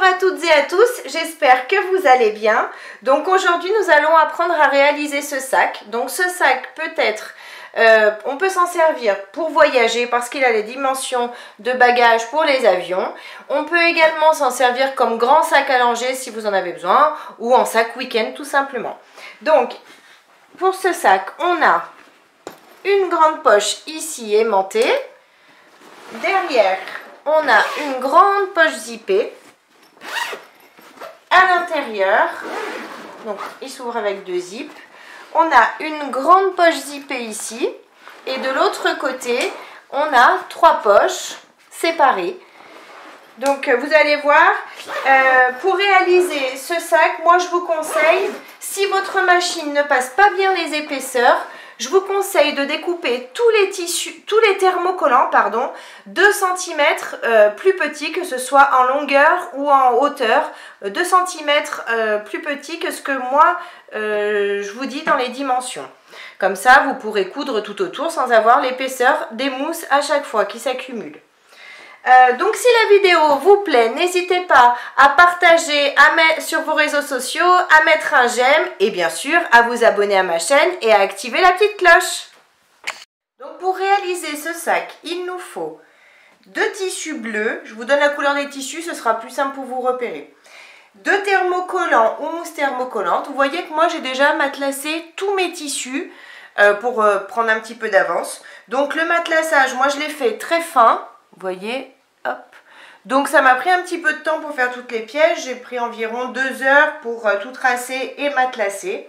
Bonjour à toutes et à tous, j'espère que vous allez bien. Donc aujourd'hui nous allons apprendre à réaliser ce sac. Donc ce sac peut être, on peut s'en servir pour voyager parce qu'il a les dimensions de bagages pour les avions. On peut également s'en servir comme grand sac à langer si vous en avez besoin ou en sac week-end tout simplement. Donc pour ce sac on a une grande poche ici aimantée. Derrière on a une grande poche zippée. À l'intérieur, donc il s'ouvre avec deux zips. On a une grande poche zippée ici. Et de l'autre côté, on a trois poches séparées. Donc vous allez voir, pour réaliser ce sac, moi je vous conseille, si votre machine ne passe pas bien les épaisseurs, je vous conseille de découper tous les tissus, tous les thermocollants, 2 cm plus petits, que ce soit en longueur ou en hauteur, 2 cm plus petits que ce que moi je vous dis dans les dimensions. Comme ça, vous pourrez coudre tout autour sans avoir l'épaisseur des mousses à chaque fois qui s'accumulent. Donc si la vidéo vous plaît, n'hésitez pas à partager sur vos réseaux sociaux, à mettre un j'aime et bien sûr à vous abonner à ma chaîne et à activer la petite cloche. Donc pour réaliser ce sac, il nous faut 2 tissus bleus. Je vous donne la couleur des tissus, ce sera plus simple pour vous repérer. 2 thermocollants ou mousses thermocollantes. Vous voyez que moi j'ai déjà matelassé tous mes tissus pour prendre un petit peu d'avance. Donc le matelassage, moi je l'ai fait très fin. Vous voyez, hop. Donc ça m'a pris un petit peu de temps pour faire toutes les pièces. J'ai pris environ 2 heures pour tout tracer et matelasser.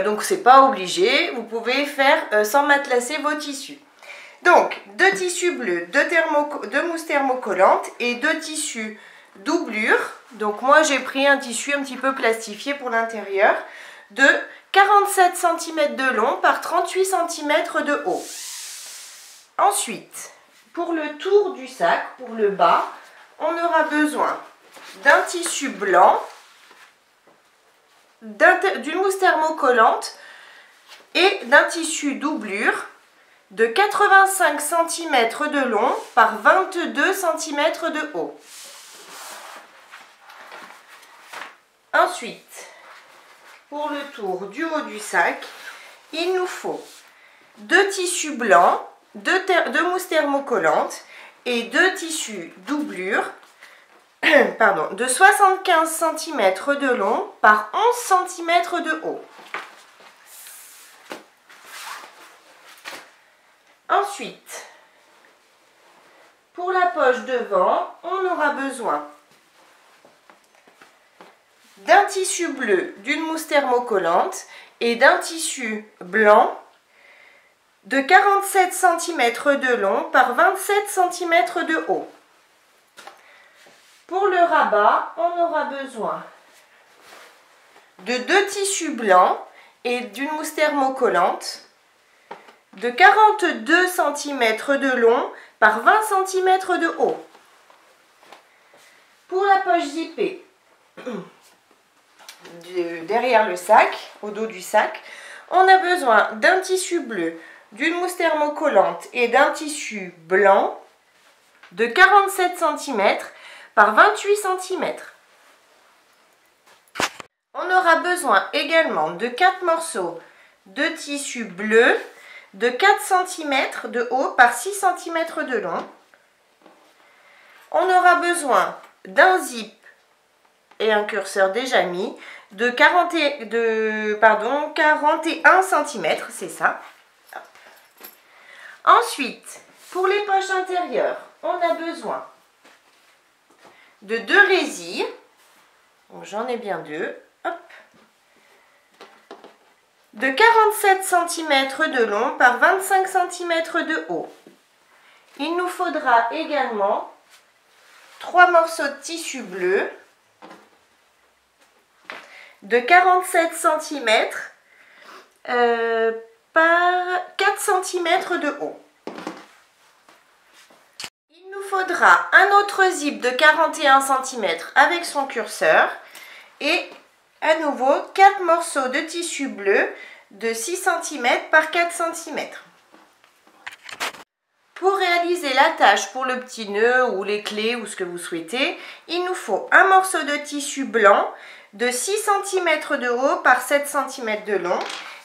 Donc c'est pas obligé. Vous pouvez faire sans matelasser vos tissus. Donc 2 tissus bleus, 2 mousses thermocollantes et 2 tissus doublure. Donc moi j'ai pris un tissu un petit peu plastifié pour l'intérieur de 47 cm de long par 38 cm de haut. Ensuite, pour le tour du sac, pour le bas, on aura besoin d'un tissu blanc, d'une mousse thermocollante et d'un tissu doublure de 85 cm de long par 22 cm de haut. Ensuite, pour le tour du haut du sac, il nous faut 2 tissus blancs, 2 mousses thermocollantes et 2 tissus doublure de 75 cm de long par 11 cm de haut. Ensuite, pour la poche devant, on aura besoin d'un tissu bleu, d'une mousse thermocollante et d'un tissu blanc de 47 cm de long par 27 cm de haut. Pour le rabat, on aura besoin de 2 tissus blancs et d'une mousse thermocollante de 42 cm de long par 20 cm de haut. Pour la poche zippée, derrière le sac, au dos du sac, on a besoin d'un tissu bleu, d'une mousse thermocollante et d'un tissu blanc de 47 cm par 28 cm. On aura besoin également de 4 morceaux de tissu bleu de 4 cm de haut par 6 cm de long. On aura besoin d'un zip et un curseur déjà mis de 41 cm, c'est ça. Ensuite, pour les poches intérieures, on a besoin de 2 résilles. J'en ai bien 2. Hop. De 47 cm de long par 25 cm de haut. Il nous faudra également 3 morceaux de tissu bleu de 47 cm par 4 cm de haut. Il nous faudra un autre zip de 41 cm avec son curseur et à nouveau 4 morceaux de tissu bleu de 6 cm par 4 cm. Pour réaliser la tâche pour le petit nœud ou les clés ou ce que vous souhaitez, il nous faut un morceau de tissu blanc de 6 cm de haut par 7 cm de long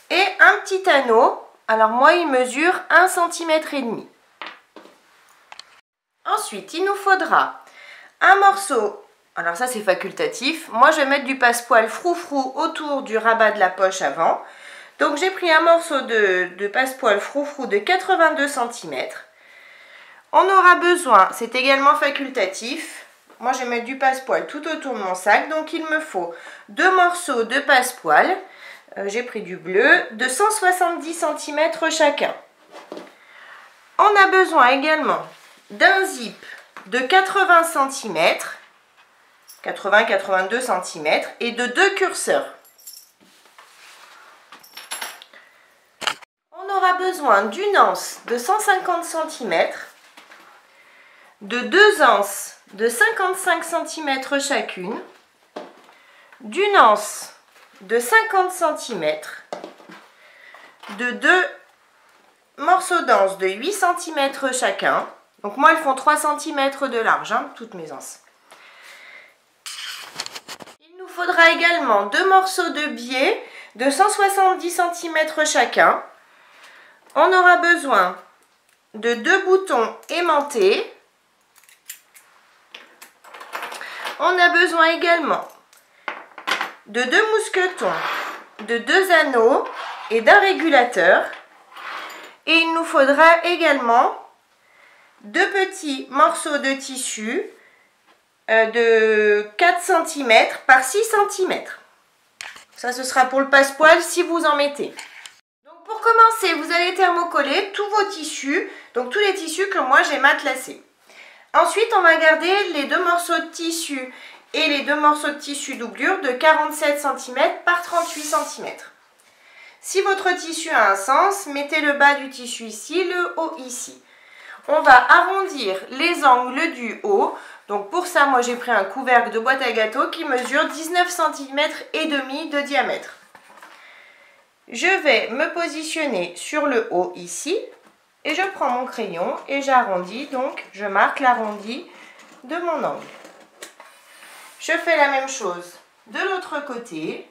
et un petit anneau. Alors moi, il mesure 1,5 cm. Ensuite, il nous faudra un morceau, alors ça c'est facultatif, moi je vais mettre du passepoil froufrou autour du rabat de la poche avant. Donc j'ai pris un morceau de passepoil froufrou de 82 cm. On aura besoin, c'est également facultatif, moi je vais mettre du passepoil tout autour de mon sac, donc il me faut 2 morceaux de passepoil, j'ai pris du bleu, de 170 cm chacun. On a besoin également d'un zip de 80 cm, 80-82 cm et de 2 curseurs. On aura besoin d'une anse de 150 cm, de 2 anses de 55 cm chacune, d'une anse de 50 cm, de 2 morceaux d'anse de 8 cm chacun. Donc moi, elles font 3 cm de large, hein, toutes mes anses. Il nous faudra également 2 morceaux de biais de 170 cm chacun. On aura besoin de 2 boutons aimantés. On a besoin également de 2 mousquetons, de 2 anneaux et d'un régulateur. Et il nous faudra également 2 petits morceaux de tissu de 4 cm par 6 cm. Ça, ce sera pour le passepoil si vous en mettez. Donc pour commencer, vous allez thermocoller tous vos tissus, donc tous les tissus que moi j'ai matelassés. Ensuite, on va garder les 2 morceaux de tissu et les 2 morceaux de tissu doublure de 47 cm par 38 cm. Si votre tissu a un sens, mettez le bas du tissu ici, le haut ici. On va arrondir les angles du haut. Donc pour ça, moi j'ai pris un couvercle de boîte à gâteaux qui mesure 19 cm et demi de diamètre. Je vais me positionner sur le haut ici et je prends mon crayon et j'arrondis, donc je marque l'arrondi de mon angle. Je fais la même chose de l'autre côté.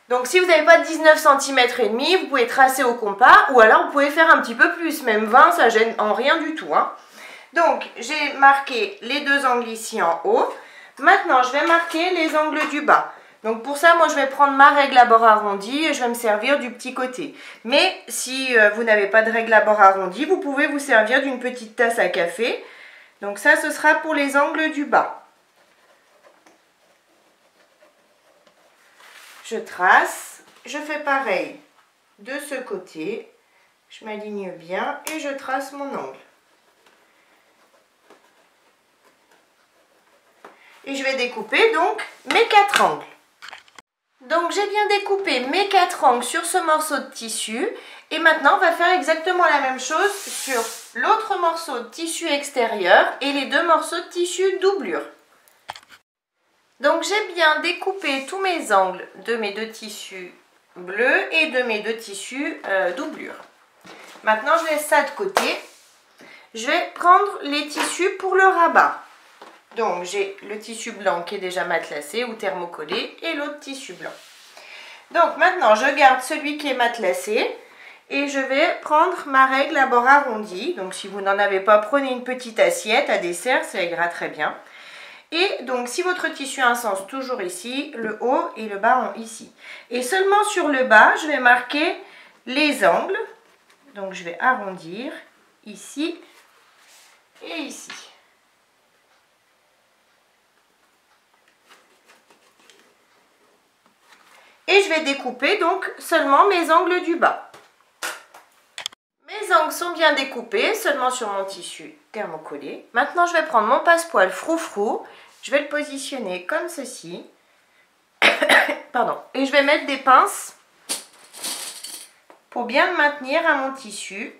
Donc si vous n'avez pas de 19 cm et demi, vous pouvez tracer au compas ou alors vous pouvez faire un petit peu plus, même 20, ça gêne en rien du tout, hein. Donc j'ai marqué les 2 angles ici en haut. Maintenant je vais marquer les angles du bas. Donc pour ça, moi je vais prendre ma règle à bord arrondi et je vais me servir du petit côté. Mais si vous n'avez pas de règle à bord arrondi, vous pouvez vous servir d'une petite tasse à café. Donc ça, ce sera pour les angles du bas. Je trace, je fais pareil de ce côté, je m'aligne bien et je trace mon angle. Et je vais découper donc mes 4 angles. Donc j'ai bien découpé mes 4 angles sur ce morceau de tissu et maintenant on va faire exactement la même chose sur l'autre morceau de tissu extérieur et les 2 morceaux de tissu doublure. Donc j'ai bien découpé tous mes angles de mes 2 tissus bleus et de mes 2 tissus doublure. Maintenant je laisse ça de côté. Je vais prendre les tissus pour le rabat. Donc j'ai le tissu blanc qui est déjà matelassé ou thermocollé et l'autre tissu blanc. Donc maintenant je garde celui qui est matelassé et je vais prendre ma règle à bord arrondi. Donc si vous n'en avez pas, prenez une petite assiette à dessert, ça ira très bien. Et donc si votre tissu a un sens, toujours ici, le haut et le bas ont ici. Et seulement sur le bas, je vais marquer les angles. Donc je vais arrondir ici et ici. Et je vais découper donc seulement mes angles du bas. Mes angles sont bien découpés, seulement sur mon tissu thermocollé. Maintenant, je vais prendre mon passepoil froufrou. Je vais le positionner comme ceci. Pardon. Et je vais mettre des pinces pour bien le maintenir à mon tissu.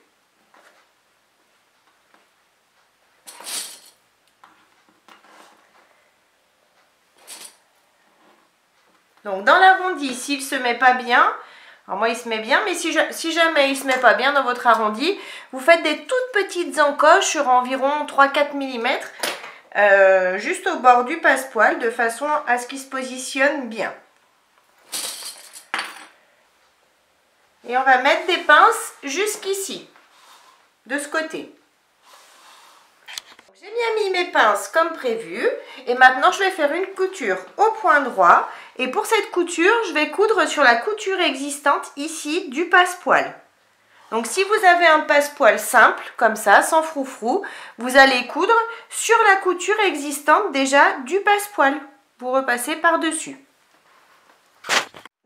Donc dans l'arrondi, s'il ne se met pas bien, alors moi il se met bien, mais si jamais il ne se met pas bien dans votre arrondi, vous faites des toutes petites encoches sur environ 3-4 mm, juste au bord du passepoil, de façon à ce qu'il se positionne bien. Et on va mettre des pinces jusqu'ici, de ce côté. J'ai bien mis mes pinces comme prévu et maintenant je vais faire une couture au point droit et pour cette couture je vais coudre sur la couture existante ici du passepoil. Donc si vous avez un passepoil simple comme ça sans froufrou, vous allez coudre sur la couture existante déjà du passepoil. Vous repassez par-dessus.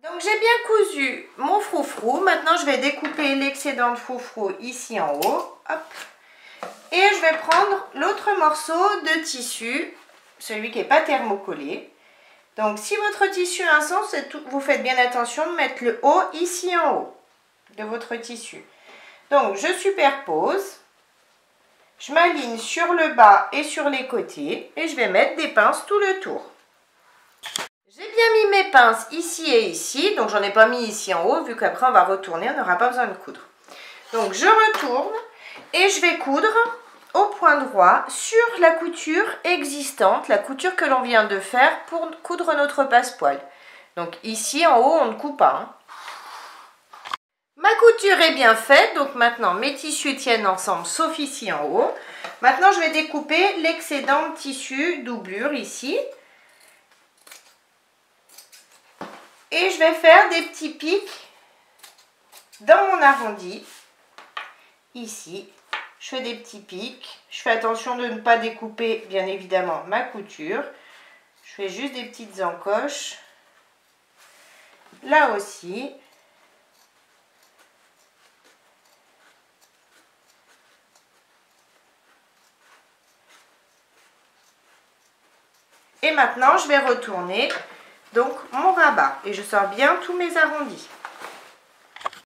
Donc j'ai bien cousu mon froufrou, maintenant je vais découper l'excédent de froufrou ici en haut. Hop. Et je vais prendre l'autre morceau de tissu, celui qui n'est pas thermocollé. Donc si votre tissu a un sens, vous faites bien attention de mettre le haut ici en haut de votre tissu. Donc je superpose, je m'aligne sur le bas et sur les côtés et je vais mettre des pinces tout le tour. J'ai bien mis mes pinces ici et ici, donc j'en ai pas mis ici en haut, vu qu'après on va retourner, on n'aura pas besoin de coudre. Donc je retourne et je vais coudre au point droit sur la couture existante, la couture que l'on vient de faire pour coudre notre passepoil. Donc ici en haut on ne coupe pas. Hein. Ma couture est bien faite, donc maintenant mes tissus tiennent ensemble sauf ici en haut. Maintenant je vais découper l'excédent de tissu doublure ici. Et je vais faire des petits pics dans mon arrondi. Ici, je fais des petits pics. Je fais attention de ne pas découper, bien évidemment, ma couture. Je fais juste des petites encoches. Là aussi. Et maintenant, je vais retourner donc mon rabat. Et je sors bien tous mes arrondis.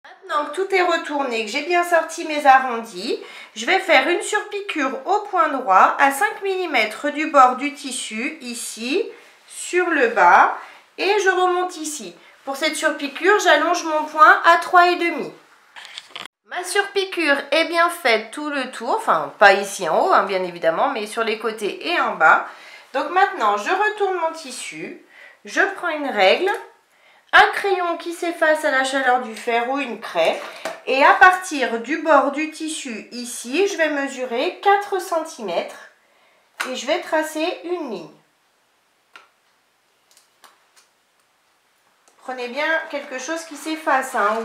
Maintenant que tout est retourné, que j'ai bien sorti mes arrondis, je vais faire une surpiqûre au point droit à 5 mm du bord du tissu, ici, sur le bas, et je remonte ici. Pour cette surpiqûre, j'allonge mon point à 3,5. Ma surpiqûre est bien faite tout le tour, enfin pas ici en haut, hein, bien évidemment, mais sur les côtés et en bas. Donc maintenant, je retourne mon tissu, je prends une règle, un crayon qui s'efface à la chaleur du fer ou une craie. Et à partir du bord du tissu ici, je vais mesurer 4 cm et je vais tracer une ligne. Prenez bien quelque chose qui s'efface hein,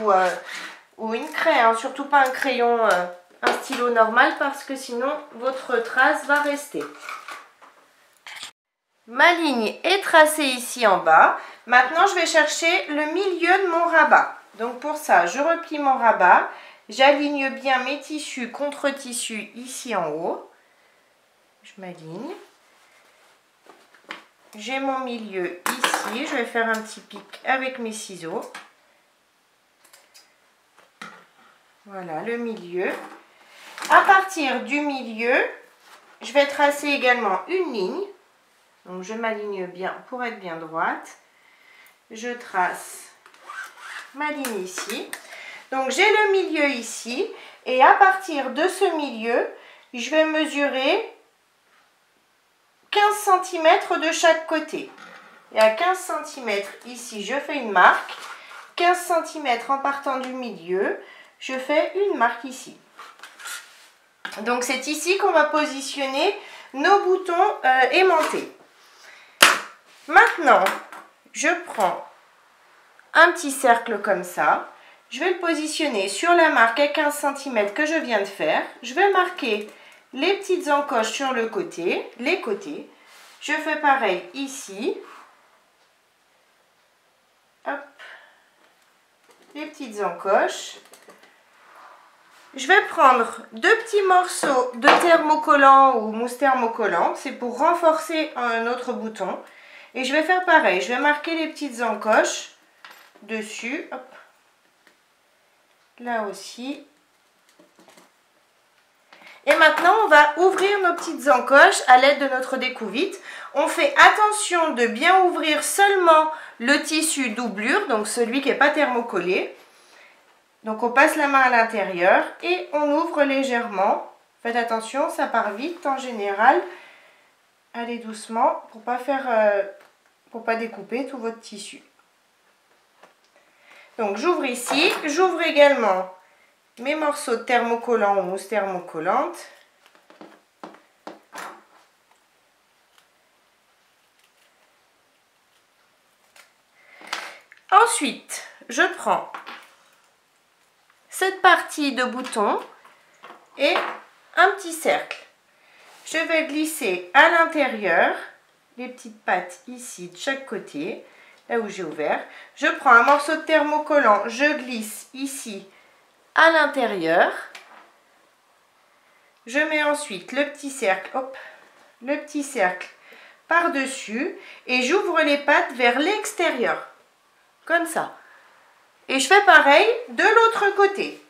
ou une craie, hein, surtout pas un crayon, un stylo normal parce que sinon votre trace va rester. Ma ligne est tracée ici en bas. Maintenant, je vais chercher le milieu de mon rabat. Donc pour ça, je replie mon rabat. J'aligne bien mes tissus contre tissus ici en haut. Je m'aligne. J'ai mon milieu ici. Je vais faire un petit pic avec mes ciseaux. Voilà le milieu. À partir du milieu, je vais tracer également une ligne. Donc je m'aligne bien pour être bien droite. Je trace ma ligne ici. Donc j'ai le milieu ici. Et à partir de ce milieu, je vais mesurer 15 cm de chaque côté. Et à 15 cm ici, je fais une marque. 15 cm en partant du milieu, je fais une marque ici. Donc c'est ici qu'on va positionner nos boutons aimantés. Maintenant, je prends un petit cercle comme ça. Je vais le positionner sur la marque à 15 cm que je viens de faire. Je vais marquer les petites encoches sur le côté, les côtés. Je fais pareil ici. Hop. Les petites encoches. Je vais prendre 2 petits morceaux de thermocollant ou mousse thermocollant. C'est pour renforcer un autre bouton. Et je vais faire pareil, je vais marquer les petites encoches dessus, hop. Là aussi. Et maintenant, on va ouvrir nos petites encoches à l'aide de notre découvite. On fait attention de bien ouvrir seulement le tissu doublure, donc celui qui n'est pas thermocollé. Donc on passe la main à l'intérieur et on ouvre légèrement. Faites attention, ça part vite en général. Allez doucement pour pas découper tout votre tissu. Donc j'ouvre ici, j'ouvre également mes morceaux de thermocollant ou mousse thermocollante. Ensuite, je prends cette partie de bouton et un petit cercle. Je vais glisser à l'intérieur les petites pattes ici de chaque côté, là où j'ai ouvert. Je prends un morceau de thermocollant, je glisse ici à l'intérieur. Je mets ensuite le petit cercle, hop, le petit cercle par-dessus et j'ouvre les pattes vers l'extérieur, comme ça. Et je fais pareil de l'autre côté.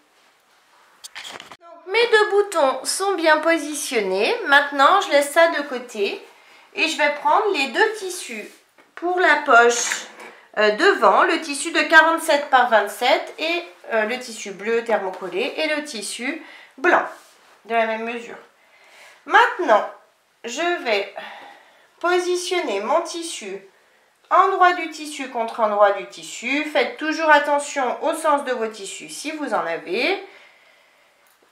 Donc, mes deux boutons sont bien positionnés. Maintenant, je laisse ça de côté et je vais prendre les deux tissus pour la poche devant, le tissu de 47 par 27 et le tissu bleu thermocollé et le tissu blanc de la même mesure. Maintenant, je vais positionner mon tissu endroit du tissu contre endroit du tissu. Faites toujours attention au sens de vos tissus si vous en avez.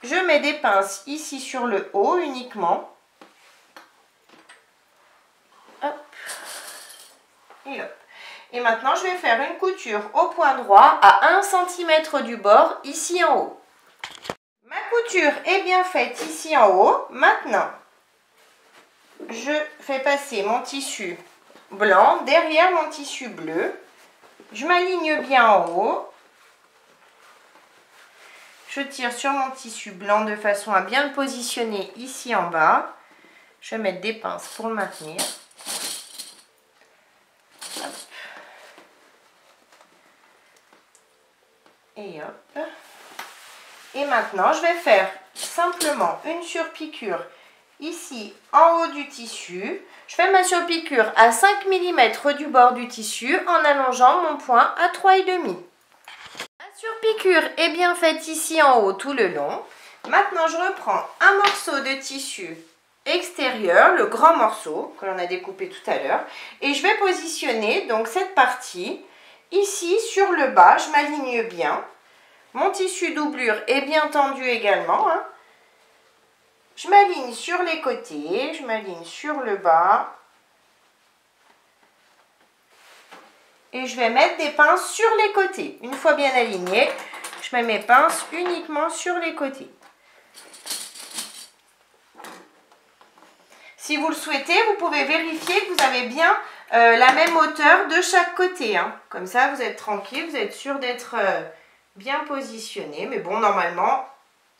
Je mets des pinces ici sur le haut uniquement. Hop. Et hop. Et maintenant, je vais faire une couture au point droit à 1 cm du bord ici en haut. Ma couture est bien faite ici en haut. Maintenant, je fais passer mon tissu blanc derrière mon tissu bleu. Je m'aligne bien en haut. Je tire sur mon tissu blanc de façon à bien le positionner ici en bas. Je vais mettre des pinces pour le maintenir. Hop. Et hop. Et maintenant, je vais faire simplement une surpiqûre ici en haut du tissu. Je fais ma surpiqûre à 5 mm du bord du tissu en allongeant mon point à 3,5. La surpiqûre est bien faite ici en haut tout le long. Maintenant, je reprends un morceau de tissu extérieur, le grand morceau que l'on a découpé tout à l'heure, et je vais positionner donc cette partie ici sur le bas. Je m'aligne bien. Mon tissu doublure est bien tendu également, hein. Je m'aligne sur les côtés, je m'aligne sur le bas. Et je vais mettre des pinces sur les côtés. Une fois bien aligné, je mets mes pinces uniquement sur les côtés. Si vous le souhaitez, vous pouvez vérifier que vous avez bien la même hauteur de chaque côté, hein. Comme ça, vous êtes tranquille, vous êtes sûr d'être bien positionné. Mais bon, normalement,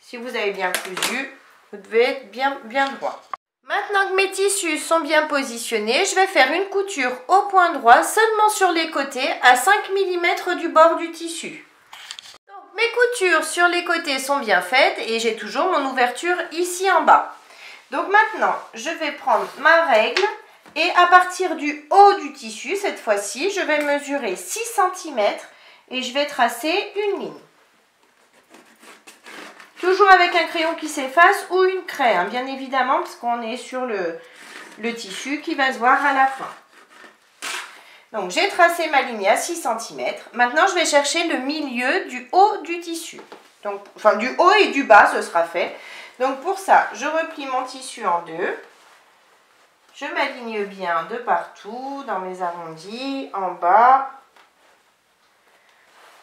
si vous avez bien cousu, vous devez être bien droit. Maintenant que mes tissus sont bien positionnés, je vais faire une couture au point droit seulement sur les côtés à 5 mm du bord du tissu. Donc, mes coutures sur les côtés sont bien faites et j'ai toujours mon ouverture ici en bas. Donc maintenant, je vais prendre ma règle et à partir du haut du tissu, cette fois-ci, je vais mesurer 6 cm et je vais tracer une ligne. Toujours avec un crayon qui s'efface ou une craie, hein, bien évidemment, parce qu'on est sur le tissu qui va se voir à la fin. Donc, j'ai tracé ma ligne à 6 cm. Maintenant, je vais chercher le milieu du haut du tissu. Donc, enfin, du haut et du bas, ce sera fait. Donc, pour ça, je replie mon tissu en deux. Je m'aligne bien de partout, dans mes arrondis, en bas,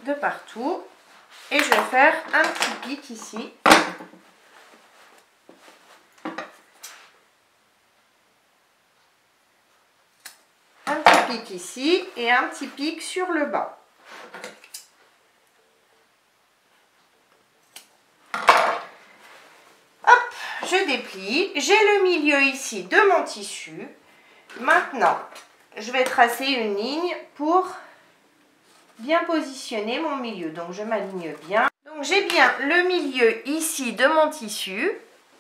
de partout. Et je vais faire un petit pic ici. Un petit pic ici et un petit pic sur le bas. Hop, je déplie. J'ai le milieu ici de mon tissu. Maintenant, je vais tracer une ligne pour bien positionner mon milieu. Donc je m'aligne bien. Donc j'ai bien le milieu ici de mon tissu.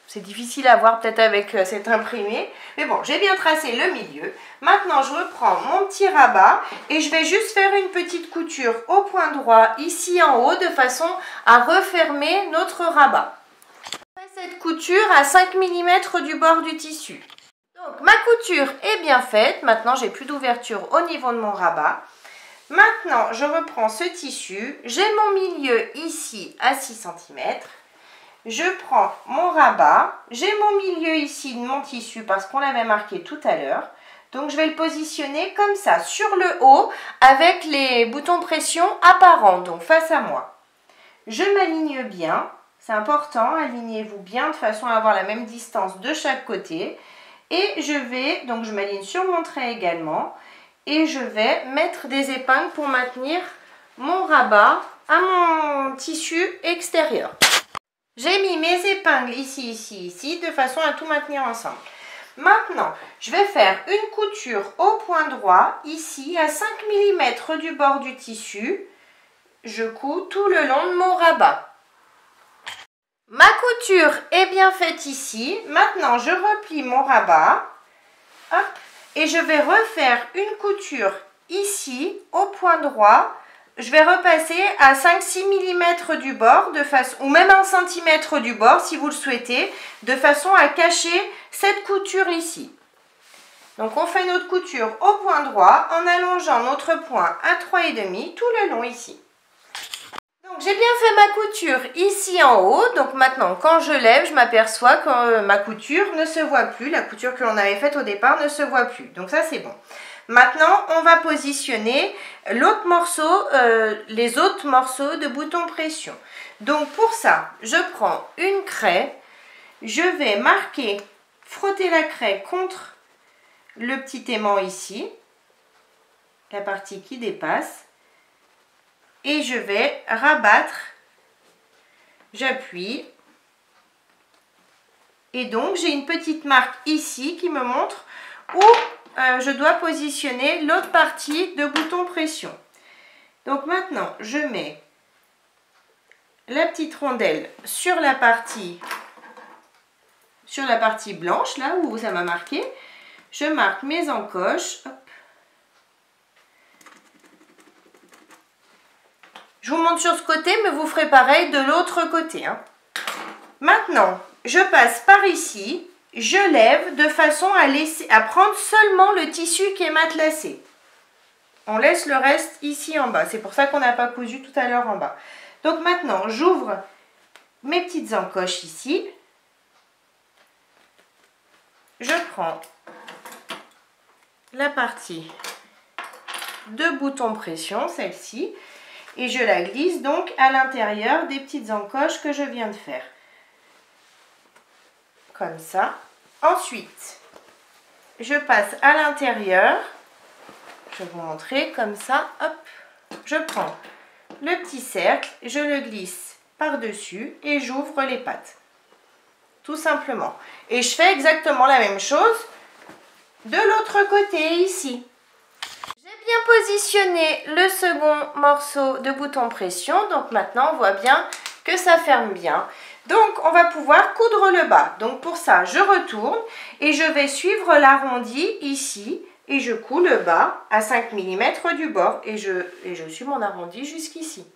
C'est difficile à voir peut-être avec cet imprimé. Mais bon, j'ai bien tracé le milieu. Maintenant, je reprends mon petit rabat et je vais juste faire une petite couture au point droit ici en haut de façon à refermer notre rabat. Je fais cette couture à 5 mm du bord du tissu. Donc, ma couture est bien faite. Maintenant, j'ai plus d'ouverture au niveau de mon rabat. Maintenant, je reprends ce tissu. J'ai mon milieu ici à 6 cm. Je prends mon rabat, j'ai mon milieu ici de mon tissu parce qu'on l'avait marqué tout à l'heure. Donc je vais le positionner comme ça, sur le haut, avec les boutons pression apparents, donc face à moi. Je m'aligne bien, c'est important, alignez-vous bien de façon à avoir la même distance de chaque côté. Et donc je m'aligne sur mon trait également. Et je vais mettre des épingles pour maintenir mon rabat à mon tissu extérieur. J'ai mis mes épingles ici, ici, ici, de façon à tout maintenir ensemble. Maintenant, je vais faire une couture au point droit, ici, à 5 mm du bord du tissu. Je couds tout le long de mon rabat. Ma couture est bien faite ici. Maintenant, je replie mon rabat. Hop, et je vais refaire une couture ici, au point droit. Je vais repasser à 5-6 mm du bord, ou même 1 cm du bord si vous le souhaitez, de façon à cacher cette couture ici. Donc on fait notre couture au point droit en allongeant notre point à 3,5 tout le long ici. Donc j'ai bien fait ma couture ici en haut, donc maintenant quand je lève, je m'aperçois que ma couture ne se voit plus, la couture que l'on avait faite au départ ne se voit plus, donc ça c'est bon. Maintenant, on va positionner l'autre morceau, les autres morceaux de boutons pression. Donc pour ça, je prends une craie, je vais marquer, frotter la craie contre le petit aimant ici, la partie qui dépasse, et je vais rabattre, j'appuie, et donc j'ai une petite marque ici qui me montre où je dois positionner l'autre partie de bouton pression. Donc maintenant, je mets la petite rondelle sur la partie blanche, là où ça m'a marqué. Je marque mes encoches. Hop. Je vous montre sur ce côté, mais vous ferez pareil de l'autre côté, hein. Maintenant, je passe par ici. Je lève de façon à prendre seulement le tissu qui est matelassé. On laisse le reste ici en bas. C'est pour ça qu'on n'a pas cousu tout à l'heure en bas. Donc maintenant, j'ouvre mes petites encoches ici. Je prends la partie de bouton pression, celle-ci, et je la glisse donc à l'intérieur des petites encoches que je viens de faire. Comme ça. Ensuite, je passe à l'intérieur. Je vais vous montrer comme ça. Hop, je prends le petit cercle, je le glisse par-dessus et j'ouvre les pattes. Tout simplement. Et je fais exactement la même chose de l'autre côté ici. J'ai bien positionné le second morceau de bouton pression. Donc maintenant, on voit bien que ça ferme bien. Donc, on va pouvoir coudre le bas. Donc, pour ça, je retourne et je vais suivre l'arrondi ici et je couds le bas à 5 mm du bord et je suis mon arrondi jusqu'ici.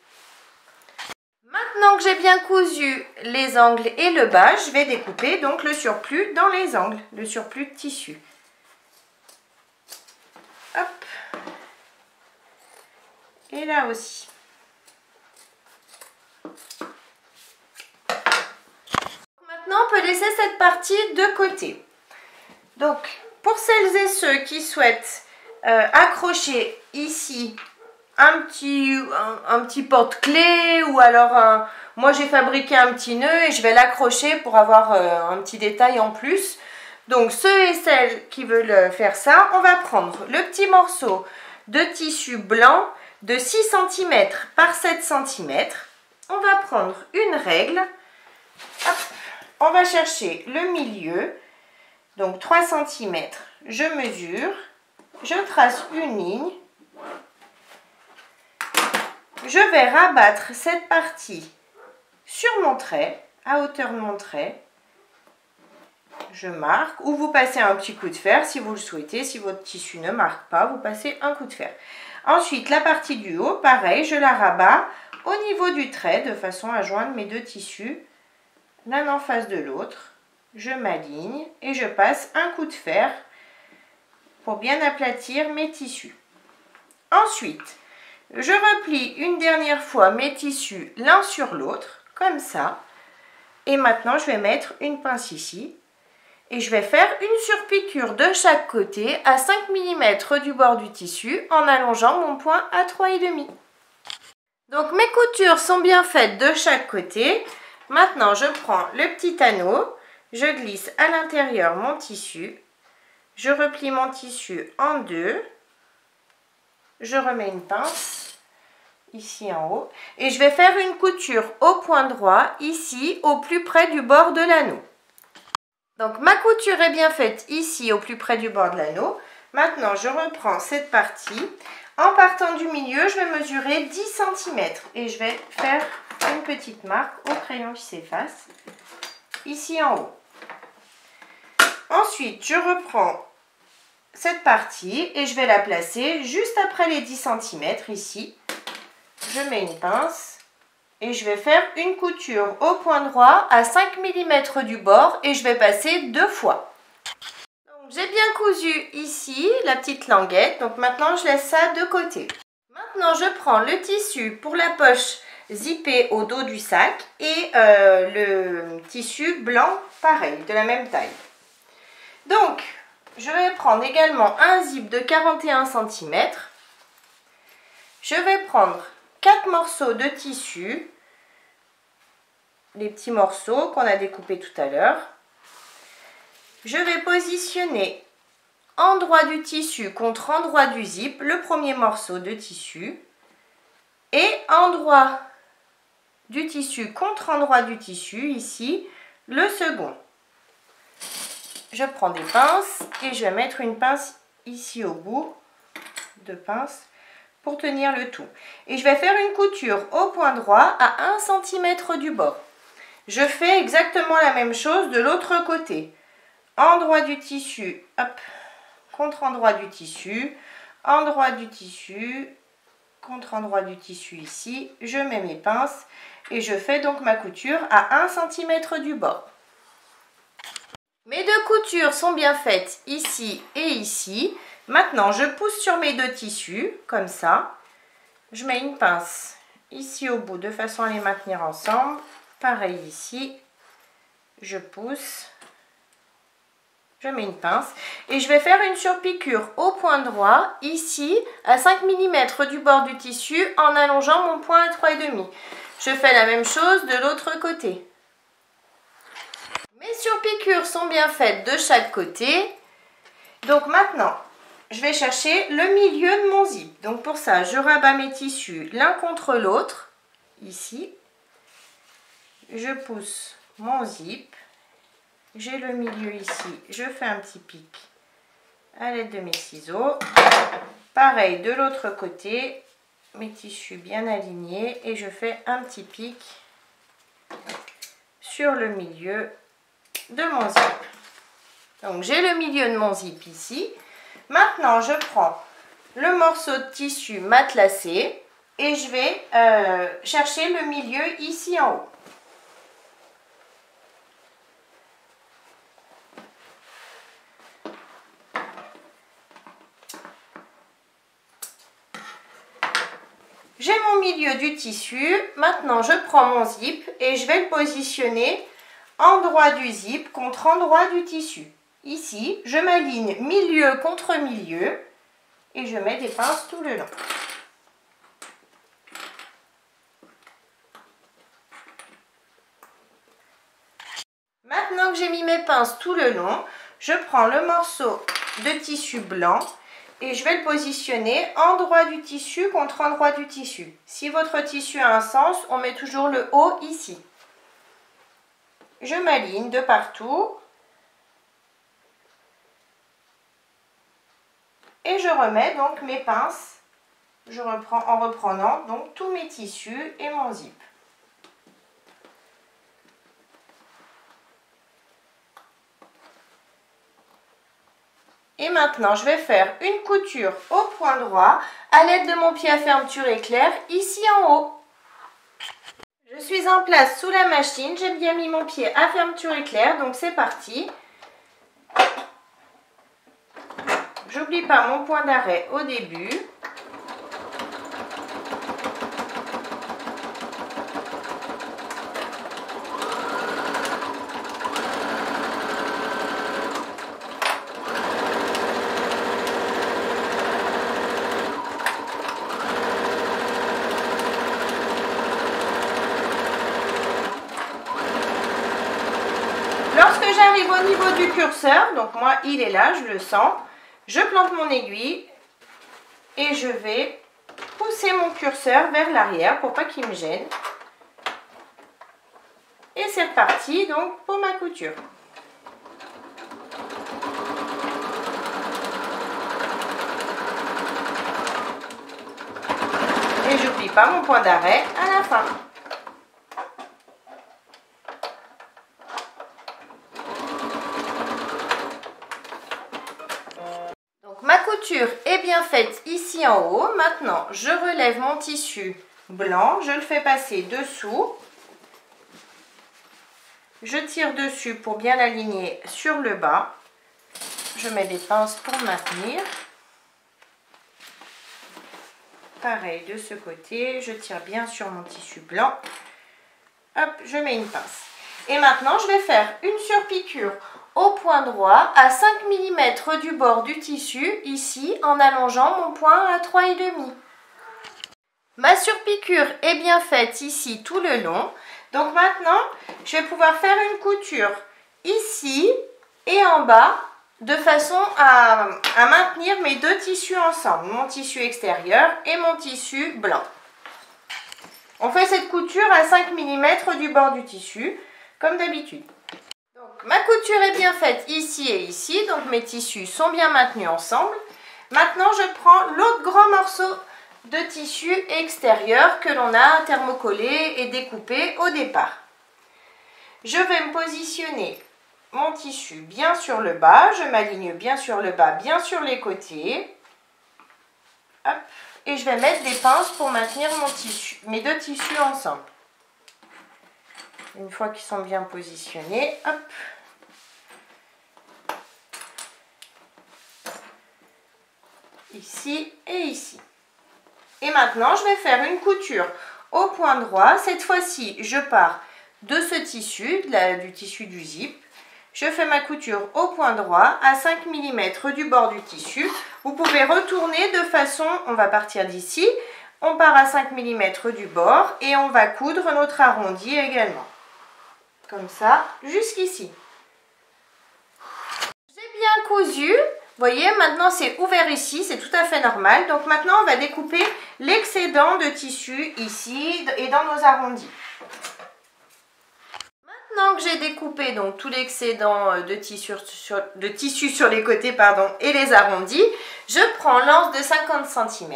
Maintenant que j'ai bien cousu les angles et le bas, je vais découper donc le surplus dans les angles, le surplus de tissu. Hop. Et là aussi. Maintenant, on peut laisser cette partie de côté. Donc, pour celles et ceux qui souhaitent accrocher ici un petit porte-clés ou alors, moi j'ai fabriqué un petit nœud et je vais l'accrocher pour avoir un petit détail en plus. Donc, ceux et celles qui veulent faire ça, on va prendre le petit morceau de tissu blanc de 6 cm par 7 cm. On va prendre une règle. Hop. On va chercher le milieu, donc 3 cm, je mesure, je trace une ligne, je vais rabattre cette partie sur mon trait, à hauteur de mon trait, je marque, ou vous passez un petit coup de fer si vous le souhaitez. Si votre tissu ne marque pas, vous passez un coup de fer. Ensuite, la partie du haut, pareil, je la rabats au niveau du trait de façon à joindre mes deux tissus l'un en face de l'autre. Je m'aligne et je passe un coup de fer pour bien aplatir mes tissus. Ensuite, je replie une dernière fois mes tissus l'un sur l'autre, comme ça. Et maintenant, je vais mettre une pince ici. Et je vais faire une surpiqûre de chaque côté à 5 mm du bord du tissu en allongeant mon point à 3,5. Donc mes coutures sont bien faites de chaque côté. Maintenant, je prends le petit anneau, je glisse à l'intérieur mon tissu, je replie mon tissu en deux, je remets une pince ici en haut et je vais faire une couture au point droit ici au plus près du bord de l'anneau. Donc ma couture est bien faite ici au plus près du bord de l'anneau. Maintenant je reprends cette partie. En partant du milieu, je vais mesurer 10 cm et je vais faire une petite marque au crayon qui s'efface ici en haut. Ensuite je reprends cette partie et je vais la placer juste après les 10 cm ici. Je mets une pince. Et je vais faire une couture au point droit à 5 mm du bord et je vais passer deux fois. J'ai bien cousu ici la petite languette, donc maintenant je laisse ça de côté. Maintenant je prends le tissu pour la poche zippée au dos du sac et le tissu blanc pareil, de la même taille. Donc je vais prendre également un zip de 41 cm. Je vais prendre 4 morceaux de tissu, les petits morceaux qu'on a découpés tout à l'heure. Je vais positionner endroit du tissu contre endroit du zip le premier morceau de tissu et endroit du tissu contre endroit du tissu ici le second. Je prends des pinces et je vais mettre une pince ici au bout, deux pinces, pour tenir le tout. Et je vais faire une couture au point droit à 1 cm du bord. Je fais exactement la même chose de l'autre côté. Endroit du tissu, hop, contre endroit du tissu, endroit du tissu, contre endroit du tissu ici. Je mets mes pinces et je fais donc ma couture à 1 cm du bord. Mes deux coutures sont bien faites ici et ici. Maintenant, je pousse sur mes deux tissus, comme ça. Je mets une pince ici au bout, de façon à les maintenir ensemble. Pareil ici. Je pousse. Je mets une pince. Et je vais faire une surpiqûre au point droit, ici, à 5 mm du bord du tissu, en allongeant mon point à 3,5. Je fais la même chose de l'autre côté. Mes surpiqûres sont bien faites de chaque côté. Donc maintenant, je vais chercher le milieu de mon zip. Donc pour ça, je rabats mes tissus l'un contre l'autre, ici. Je pousse mon zip. J'ai le milieu ici. Je fais un petit pic à l'aide de mes ciseaux. Pareil de l'autre côté. Mes tissus bien alignés. Et je fais un petit pic sur le milieu de mon zip. Donc j'ai le milieu de mon zip ici. Maintenant je prends le morceau de tissu matelassé et je vais chercher le milieu ici en haut. J'ai mon milieu du tissu. Maintenant je prends mon zip et je vais le positionner endroit du zip contre endroit du tissu. Ici, je m'aligne milieu contre milieu et je mets des pinces tout le long. Maintenant que j'ai mis mes pinces tout le long, je prends le morceau de tissu blanc et je vais le positionner endroit du tissu contre endroit du tissu. Si votre tissu a un sens, on met toujours le haut ici. Je m'aligne de partout. Et je remets donc mes pinces, je reprends en reprenant donc tous mes tissus et mon zip. Et maintenant, je vais faire une couture au point droit à l'aide de mon pied à fermeture éclair ici en haut. Je suis en place sous la machine, j'ai bien mis mon pied à fermeture éclair, donc c'est parti. J'oublie pas mon point d'arrêt au début. Lorsque j'arrive au niveau du curseur, donc moi il est là, je le sens, je plante mon aiguille et je vais pousser mon curseur vers l'arrière pour pas qu'il me gêne. Et c'est reparti donc pour ma couture. Et j'oublie pas mon point d'arrêt à la fin. Ma couture est bien faite ici en haut. Maintenant, je relève mon tissu blanc. Je le fais passer dessous. Je tire dessus pour bien l'aligner sur le bas. Je mets des pinces pour maintenir. Pareil de ce côté. Je tire bien sur mon tissu blanc. Hop, je mets une pince. Et maintenant, je vais faire une surpiqûre au point droit à 5 mm du bord du tissu, ici, en allongeant mon point à 3,5. Ma surpiqûre est bien faite ici tout le long. Donc maintenant, je vais pouvoir faire une couture ici et en bas, de façon à maintenir mes deux tissus ensemble, mon tissu extérieur et mon tissu blanc. On fait cette couture à 5 mm du bord du tissu, comme d'habitude. Donc, ma couture est bien faite ici et ici, donc mes tissus sont bien maintenus ensemble. Maintenant, je prends l'autre grand morceau de tissu extérieur que l'on a thermocollé et découpé au départ. Je vais me positionner mon tissu bien sur le bas, je m'aligne bien sur le bas, bien sur les côtés. Hop. Et je vais mettre des pinces pour maintenir mes deux tissus ensemble. Une fois qu'ils sont bien positionnés, hop. Ici et ici. Et maintenant, je vais faire une couture au point droit. Cette fois-ci, je pars de ce tissu, du tissu du zip. Je fais ma couture au point droit à 5 mm du bord du tissu. Vous pouvez retourner de façon, on va partir d'ici, on part à 5 mm du bord et on va coudre notre arrondi également. Comme ça, jusqu'ici. J'ai bien cousu. Vous voyez, maintenant c'est ouvert ici, c'est tout à fait normal. Donc maintenant, on va découper l'excédent de tissu ici et dans nos arrondis. Maintenant que j'ai découpé donc tout l'excédent de tissu sur les côtés et les arrondis, je prends l'anse de 50 cm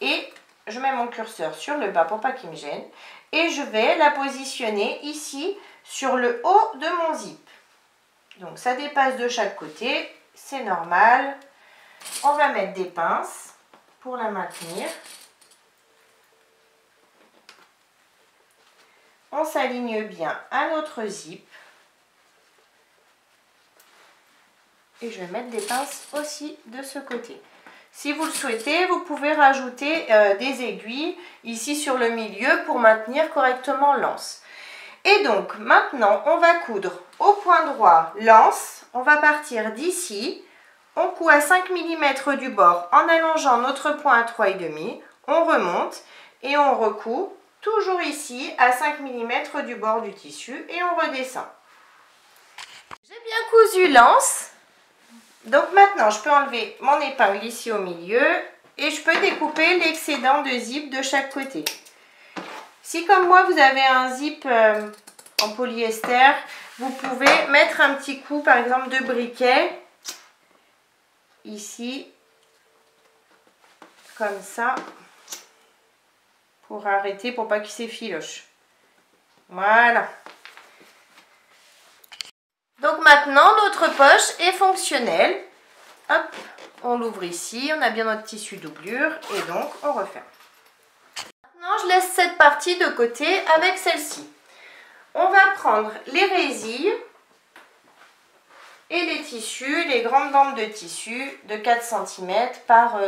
et je mets mon curseur sur le bas pour pas qu'il me gêne. Et je vais la positionner ici sur le haut de mon zip. Donc ça dépasse de chaque côté, c'est normal. On va mettre des pinces pour la maintenir. On s'aligne bien à notre zip. Et je vais mettre des pinces aussi de ce côté. Si vous le souhaitez, vous pouvez rajouter des aiguilles ici sur le milieu pour maintenir correctement l'anse. Et donc maintenant, on va coudre au point droit l'anse. On va partir d'ici. On coud à 5 mm du bord en allongeant notre point à 3,5. On remonte et on recoud toujours ici à 5 mm du bord du tissu et on redescend. J'ai bien cousu l'anse. Donc maintenant, je peux enlever mon épingle ici au milieu et je peux découper l'excédent de zip de chaque côté. Si comme moi, vous avez un zip en polyester, vous pouvez mettre un petit coup, par exemple, de briquet, ici, comme ça, pour arrêter, pour pas qu'il s'effiloche. Voilà. Donc maintenant, notre poche est fonctionnelle. Hop, on l'ouvre ici, on a bien notre tissu doublure et donc on referme. Maintenant, je laisse cette partie de côté avec celle-ci. On va prendre les résilles et les tissus, les grandes bandes de tissu de 4 cm par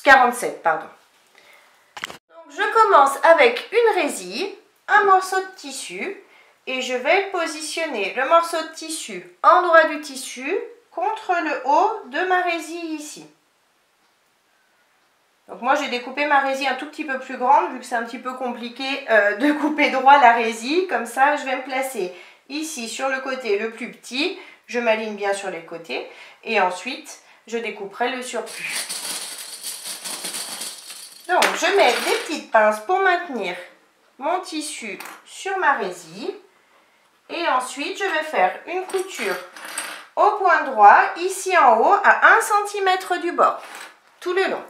47, pardon. Donc, je commence avec une résille, un morceau de tissu et je vais positionner le morceau de tissu en droit du tissu contre le haut de ma résille ici. Donc moi j'ai découpé ma résille un tout petit peu plus grande vu que c'est un petit peu compliqué de couper droit la résille. Comme ça je vais me placer ici sur le côté le plus petit, je m'aligne bien sur les côtés et ensuite je découperai le surplus. Donc je mets des petites pinces pour maintenir mon tissu sur ma résille et ensuite je vais faire une couture au point droit ici en haut à 1 cm du bord tout le long.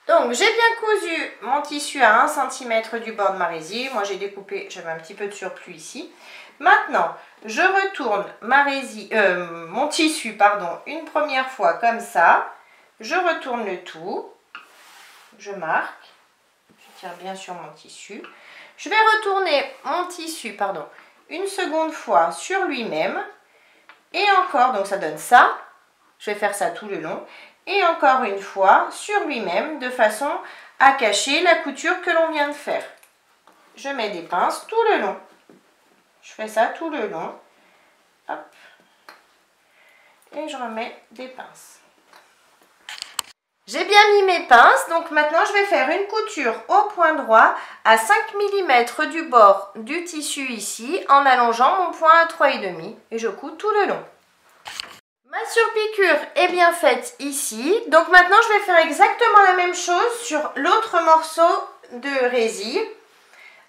Donc j'ai bien cousu mon tissu à 1 cm du bord de ma résille. Moi j'ai découpé, j'avais un petit peu de surplus ici. Maintenant je retourne mon tissu pardon, une première fois comme ça. Je retourne le tout. Je marque. Je tire bien sur mon tissu. Je vais retourner mon tissu pardon, une seconde fois sur lui-même. Et encore, donc ça donne ça. Je vais faire ça tout le long. Et encore une fois sur lui-même de façon à cacher la couture que l'on vient de faire. Je mets des pinces tout le long. Je fais ça tout le long. Hop. Et je remets des pinces. J'ai bien mis mes pinces, donc maintenant je vais faire une couture au point droit à 5 mm du bord du tissu ici en allongeant mon point à 3,5 et je couds tout le long. Ma surpiqûre est bien faite ici, donc maintenant je vais faire exactement la même chose sur l'autre morceau de résille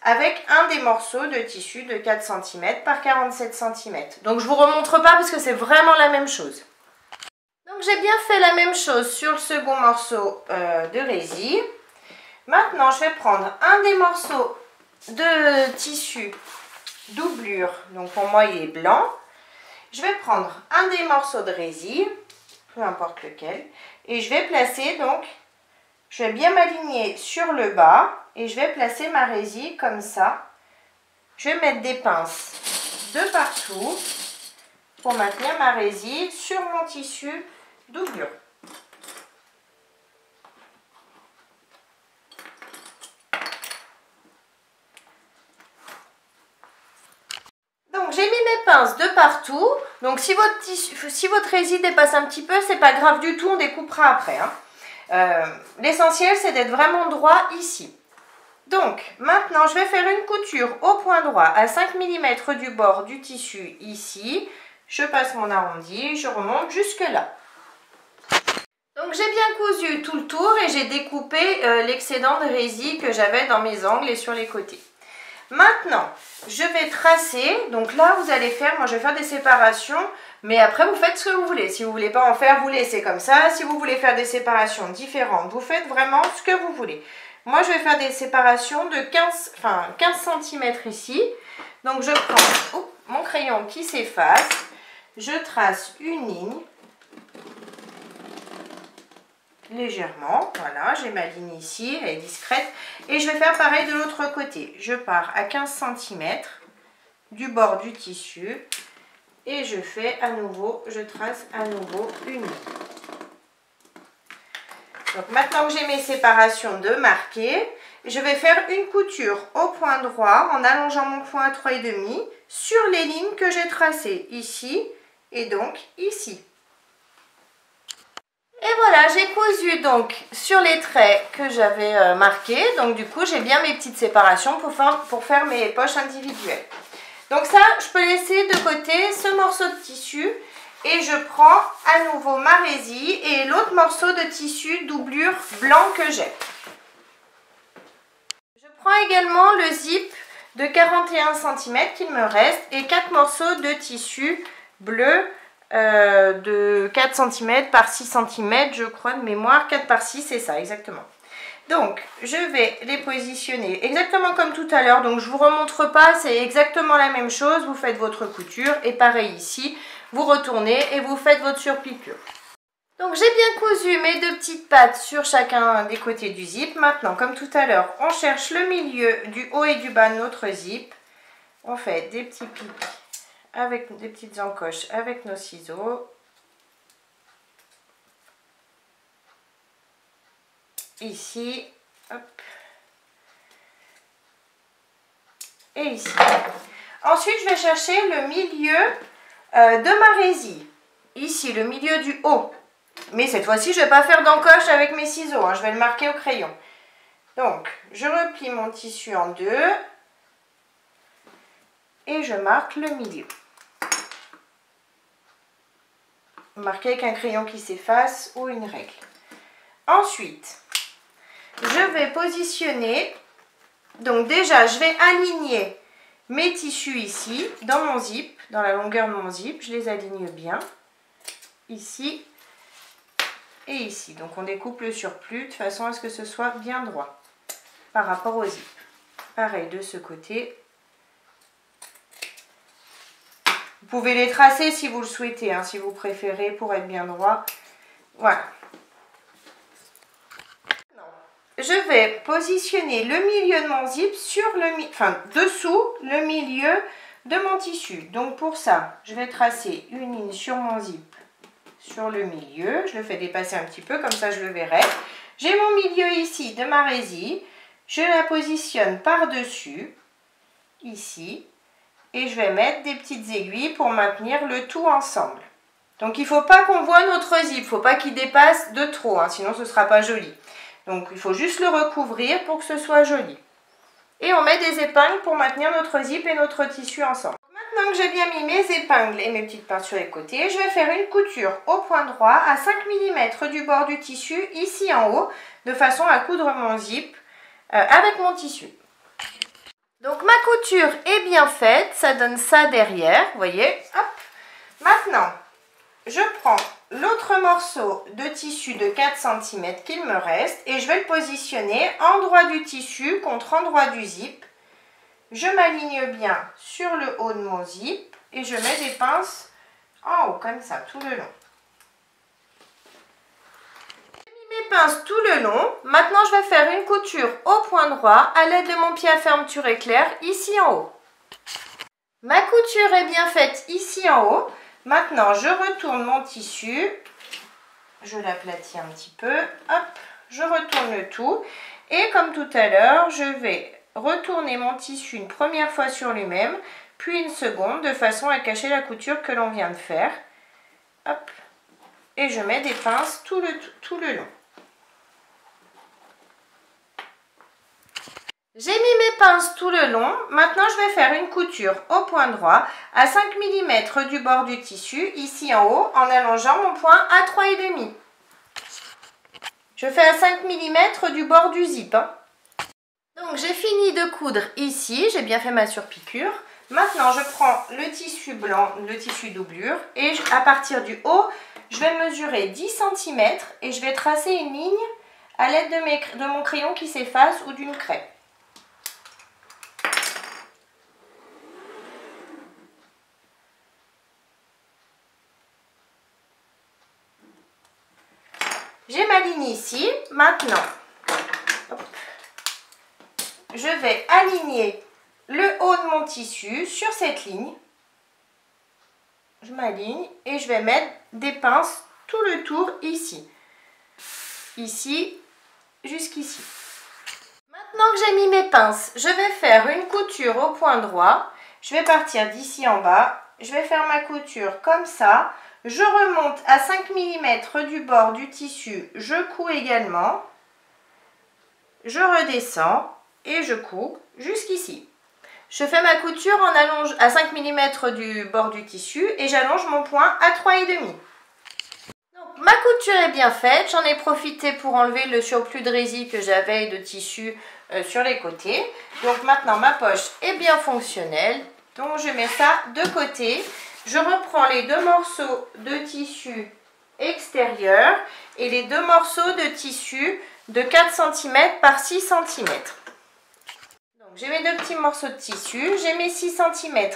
avec un des morceaux de tissu de 4 cm par 47 cm. Donc je ne vous remontre pas parce que c'est vraiment la même chose. Donc j'ai bien fait la même chose sur le second morceau de résille. Maintenant je vais prendre un des morceaux de tissu doublure, donc pour moi il est blanc. Je vais prendre un des morceaux de résille, peu importe lequel, et je vais placer donc, je vais bien m'aligner sur le bas et je vais placer ma résille comme ça. Je vais mettre des pinces de partout pour maintenir ma résille sur mon tissu doublure. Donc j'ai mis mes pinces de partout. Donc si votre résille dépasse un petit peu, c'est pas grave du tout, on découpera après. Hein. L'essentiel c'est d'être vraiment droit ici. Donc maintenant je vais faire une couture au point droit à 5 mm du bord du tissu ici. Je passe mon arrondi, je remonte jusque là. Donc j'ai bien cousu tout le tour et j'ai découpé l'excédent de résille que j'avais dans mes angles et sur les côtés. Maintenant, je vais tracer, donc là vous allez faire, moi je vais faire des séparations, mais après vous faites ce que vous voulez. Si vous ne voulez pas en faire, vous laissez comme ça. Si vous voulez faire des séparations différentes, vous faites vraiment ce que vous voulez. Moi je vais faire des séparations de 15 cm ici. Donc je prends mon crayon qui s'efface, je trace une ligne. Légèrement, voilà, j'ai ma ligne ici, elle est discrète et je vais faire pareil de l'autre côté. Je pars à 15 cm du bord du tissu et je fais à nouveau, je trace à nouveau une ligne. Donc maintenant que j'ai mes séparations de marquées, je vais faire une couture au point droit en allongeant mon point à 3,5 sur les lignes que j'ai tracées ici et donc ici. Et voilà, j'ai cousu donc sur les traits que j'avais marqués. Donc du coup, j'ai bien mes petites séparations pour faire mes poches individuelles. Donc ça, je peux laisser de côté ce morceau de tissu. Et je prends à nouveau ma résille et l'autre morceau de tissu doublure blanc que j'ai. Je prends également le zip de 41 cm qu'il me reste et 4 morceaux de tissu bleu de 4 cm par 6 cm, je crois de mémoire, 4 par 6, c'est ça exactement. Donc je vais les positionner exactement comme tout à l'heure, donc je ne vous remontre pas, c'est exactement la même chose, vous faites votre couture et pareil ici, vous retournez et vous faites votre surpiqûre. Donc j'ai bien cousu mes 2 petites pattes sur chacun des côtés du zip. Maintenant, comme tout à l'heure, on cherche le milieu du haut et du bas de notre zip. On fait des petits pics avec des petites encoches avec nos ciseaux. Ici, hop. Et ici. Ensuite, je vais chercher le milieu de ma résille. Ici, le milieu du haut. Mais cette fois-ci, je ne vais pas faire d'encoche avec mes ciseaux, hein, je vais le marquer au crayon. Donc, je replie mon tissu en 2 et je marque le milieu. Marquer avec un crayon qui s'efface ou une règle. Ensuite, je vais positionner, donc déjà, je vais aligner mes tissus ici, dans mon zip, dans la longueur de mon zip, je les aligne bien, ici et ici. Donc on découpe le surplus de façon à ce que ce soit bien droit par rapport au zip. Pareil de ce côté. Vous pouvez les tracer si vous le souhaitez, hein, si vous préférez pour être bien droit. Voilà. Je vais positionner le milieu de mon zip sur dessous le milieu de mon tissu. Donc pour ça, je vais tracer une ligne sur mon zip, sur le milieu. Je le fais dépasser un petit peu, comme ça je le verrai. J'ai mon milieu ici de ma résille. Je la positionne par-dessus, ici. Et je vais mettre des petites aiguilles pour maintenir le tout ensemble. Donc il ne faut pas qu'on voit notre zip, il ne faut pas qu'il dépasse de trop, hein, sinon ce ne sera pas joli. Donc il faut juste le recouvrir pour que ce soit joli. Et on met des épingles pour maintenir notre zip et notre tissu ensemble. Maintenant que j'ai bien mis mes épingles et mes petites parts sur les côtés, je vais faire une couture au point droit à 5 mm du bord du tissu, ici en haut, de façon à coudre mon zip avec mon tissu. Donc ma couture est bien faite, ça donne ça derrière, vous voyez. Hop. Maintenant, je prends l'autre morceau de tissu de 4 cm qu'il me reste et je vais le positionner endroit du tissu contre endroit du zip. Je m'aligne bien sur le haut de mon zip et je mets des pinces en haut comme ça tout le long. J'ai mis mes pinces tout le long. Maintenant je vais faire une couture au point droit à l'aide de mon pied à fermeture éclair ici en haut. Ma couture est bien faite ici en haut. Maintenant, je retourne mon tissu, je l'aplatis un petit peu, hop, je retourne le tout. Et comme tout à l'heure, je vais retourner mon tissu une première fois sur lui-même, puis une seconde, de façon à cacher la couture que l'on vient de faire. Hop, et je mets des pinces tout le long. J'ai mis mes pinces tout le long. Maintenant, je vais faire une couture au point droit à 5 mm du bord du tissu, ici en haut, en allongeant mon point à 3,5. Je fais à 5 mm du bord du zip. Hein. Donc, j'ai fini de coudre ici. J'ai bien fait ma surpiqûre. Maintenant, je prends le tissu blanc, le tissu doublure, et à partir du haut, je vais mesurer 10 cm et je vais tracer une ligne à l'aide de mon crayon qui s'efface ou d'une crêpe. J'ai ma ligne ici. Maintenant, hop, je vais aligner le haut de mon tissu sur cette ligne. Je m'aligne et je vais mettre des pinces tout le tour ici. Ici, jusqu'ici. Maintenant que j'ai mis mes pinces, je vais faire une couture au point droit. Je vais partir d'ici en bas. Je vais faire ma couture comme ça. Je remonte à 5 mm du bord du tissu, je couds également, je redescends et je couds jusqu'ici. Je fais ma couture à 5 mm du bord du tissu et j'allonge mon point à 3,5. Donc ma couture est bien faite, j'en ai profité pour enlever le surplus de résille que j'avais et de tissu sur les côtés. Donc maintenant ma poche est bien fonctionnelle, donc je mets ça de côté. Je reprends les 2 morceaux de tissu extérieur et les 2 morceaux de tissu de 4 cm par 6 cm. Donc j'ai mes 2 petits morceaux de tissu, j'ai mes 6 cm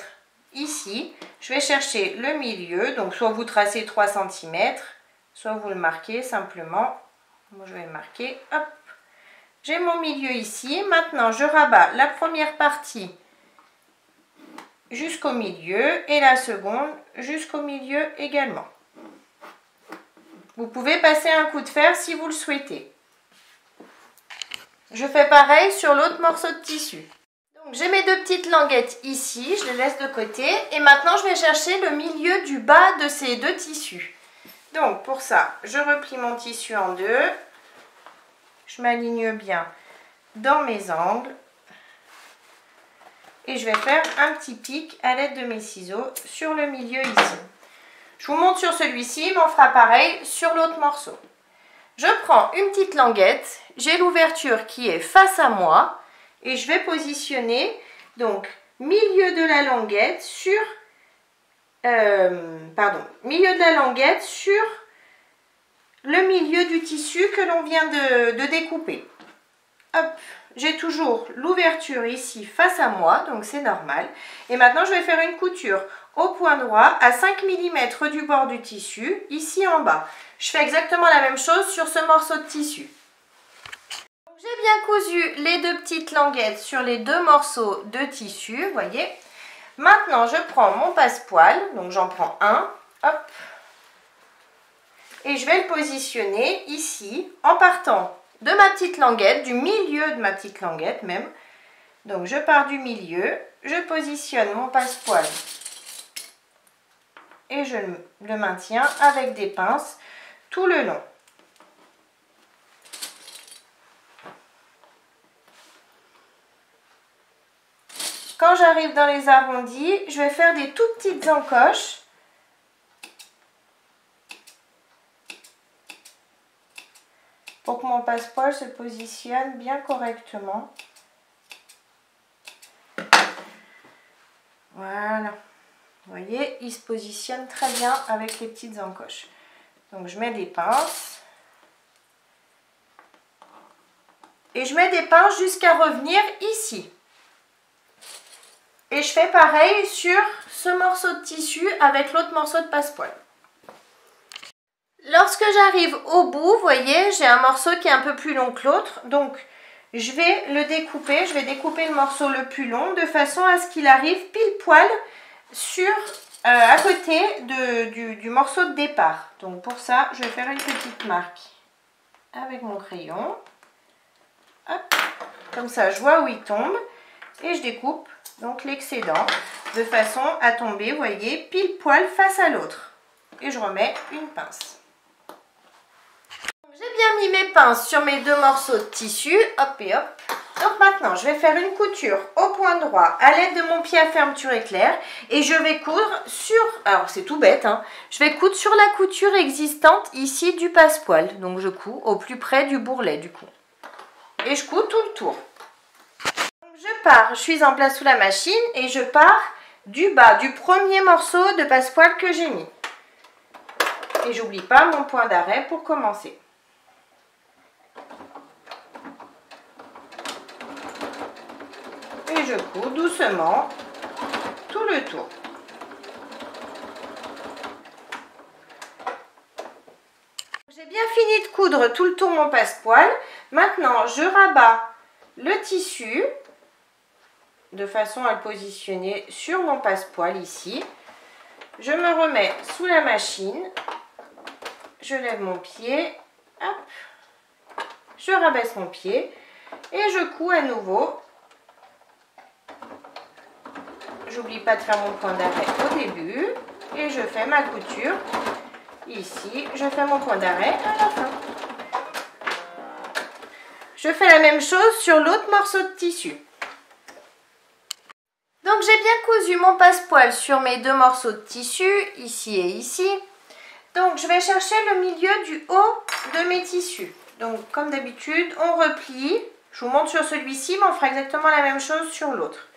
ici, je vais chercher le milieu. Donc soit vous tracez 3 cm, soit vous le marquez simplement. Moi je vais le marquer, hop. J'ai mon milieu ici. Maintenant je rabats la première partie jusqu'au milieu et la seconde jusqu'au milieu également. Vous pouvez passer un coup de fer si vous le souhaitez. Je fais pareil sur l'autre morceau de tissu. Donc j'ai mes 2 petites languettes ici, je les laisse de côté. Et maintenant je vais chercher le milieu du bas de ces 2 tissus. Donc pour ça, je replie mon tissu en 2. Je m'aligne bien dans mes angles. Et je vais faire un petit pic à l'aide de mes ciseaux sur le milieu ici. Je vous montre sur celui-ci, mais on fera pareil sur l'autre morceau. Je prends une petite languette, j'ai l'ouverture qui est face à moi et je vais positionner donc milieu de la languette sur milieu de la languette sur le milieu du tissu que l'on vient de découper. Hop, j'ai toujours l'ouverture ici face à moi, donc c'est normal. Et maintenant, je vais faire une couture au point droit à 5 mm du bord du tissu, ici en bas. Je fais exactement la même chose sur ce morceau de tissu. J'ai bien cousu les 2 petites languettes sur les 2 morceaux de tissu, vous voyez. Maintenant, je prends mon passepoil, donc j'en prends un, hop. Et je vais le positionner ici en partant de ma petite languette, du milieu de ma petite languette même. Donc je pars du milieu, je positionne mon passepoil et je le maintiens avec des pinces tout le long. Quand j'arrive dans les arrondis, je vais faire des toutes petites encoches. Pour que mon passepoil se positionne bien correctement. Voilà. Vous voyez, il se positionne très bien avec les petites encoches. Donc je mets des pinces. Et je mets des pinces jusqu'à revenir ici. Et je fais pareil sur ce morceau de tissu avec l'autre morceau de passepoil. Lorsque j'arrive au bout, vous voyez, j'ai un morceau qui est un peu plus long que l'autre. Donc, je vais le découper. Je vais découper le morceau le plus long de façon à ce qu'il arrive pile poil à côté du morceau de départ. Donc, pour ça, je vais faire une petite marque avec mon crayon. Hop, comme ça, je vois où il tombe. Et je découpe donc l'excédent de façon à tomber, vous voyez, pile poil face à l'autre. Et je remets une pince. J'ai bien mis mes pinces sur mes 2 morceaux de tissu, hop et hop. Donc maintenant, je vais faire une couture au point droit à l'aide de mon pied à fermeture éclair et je vais coudre sur, alors c'est tout bête, hein, je vais coudre sur la couture existante ici du passepoil. Donc je couds au plus près du bourrelet du coup. Et je couds tout le tour. Donc, je suis en place sous la machine et je pars du bas du premier morceau de passepoil que j'ai mis. Et j'oublie pas mon point d'arrêt pour commencer. Et je couds doucement tout le tour. J'ai bien fini de coudre tout le tour mon passepoil. Maintenant, je rabats le tissu de façon à le positionner sur mon passepoil ici. Je me remets sous la machine. Je lève mon pied. Hop. Je rabaisse mon pied. Et je couds à nouveau. J'oublie pas de faire mon point d'arrêt au début et je fais ma couture ici, je fais mon point d'arrêt à la fin. Je fais la même chose sur l'autre morceau de tissu. Donc j'ai bien cousu mon passepoil sur mes 2 morceaux de tissu, ici et ici. Donc je vais chercher le milieu du haut de mes tissus. Donc comme d'habitude, on replie. Je vous montre sur celui-ci, mais on fera exactement la même chose sur l'autre.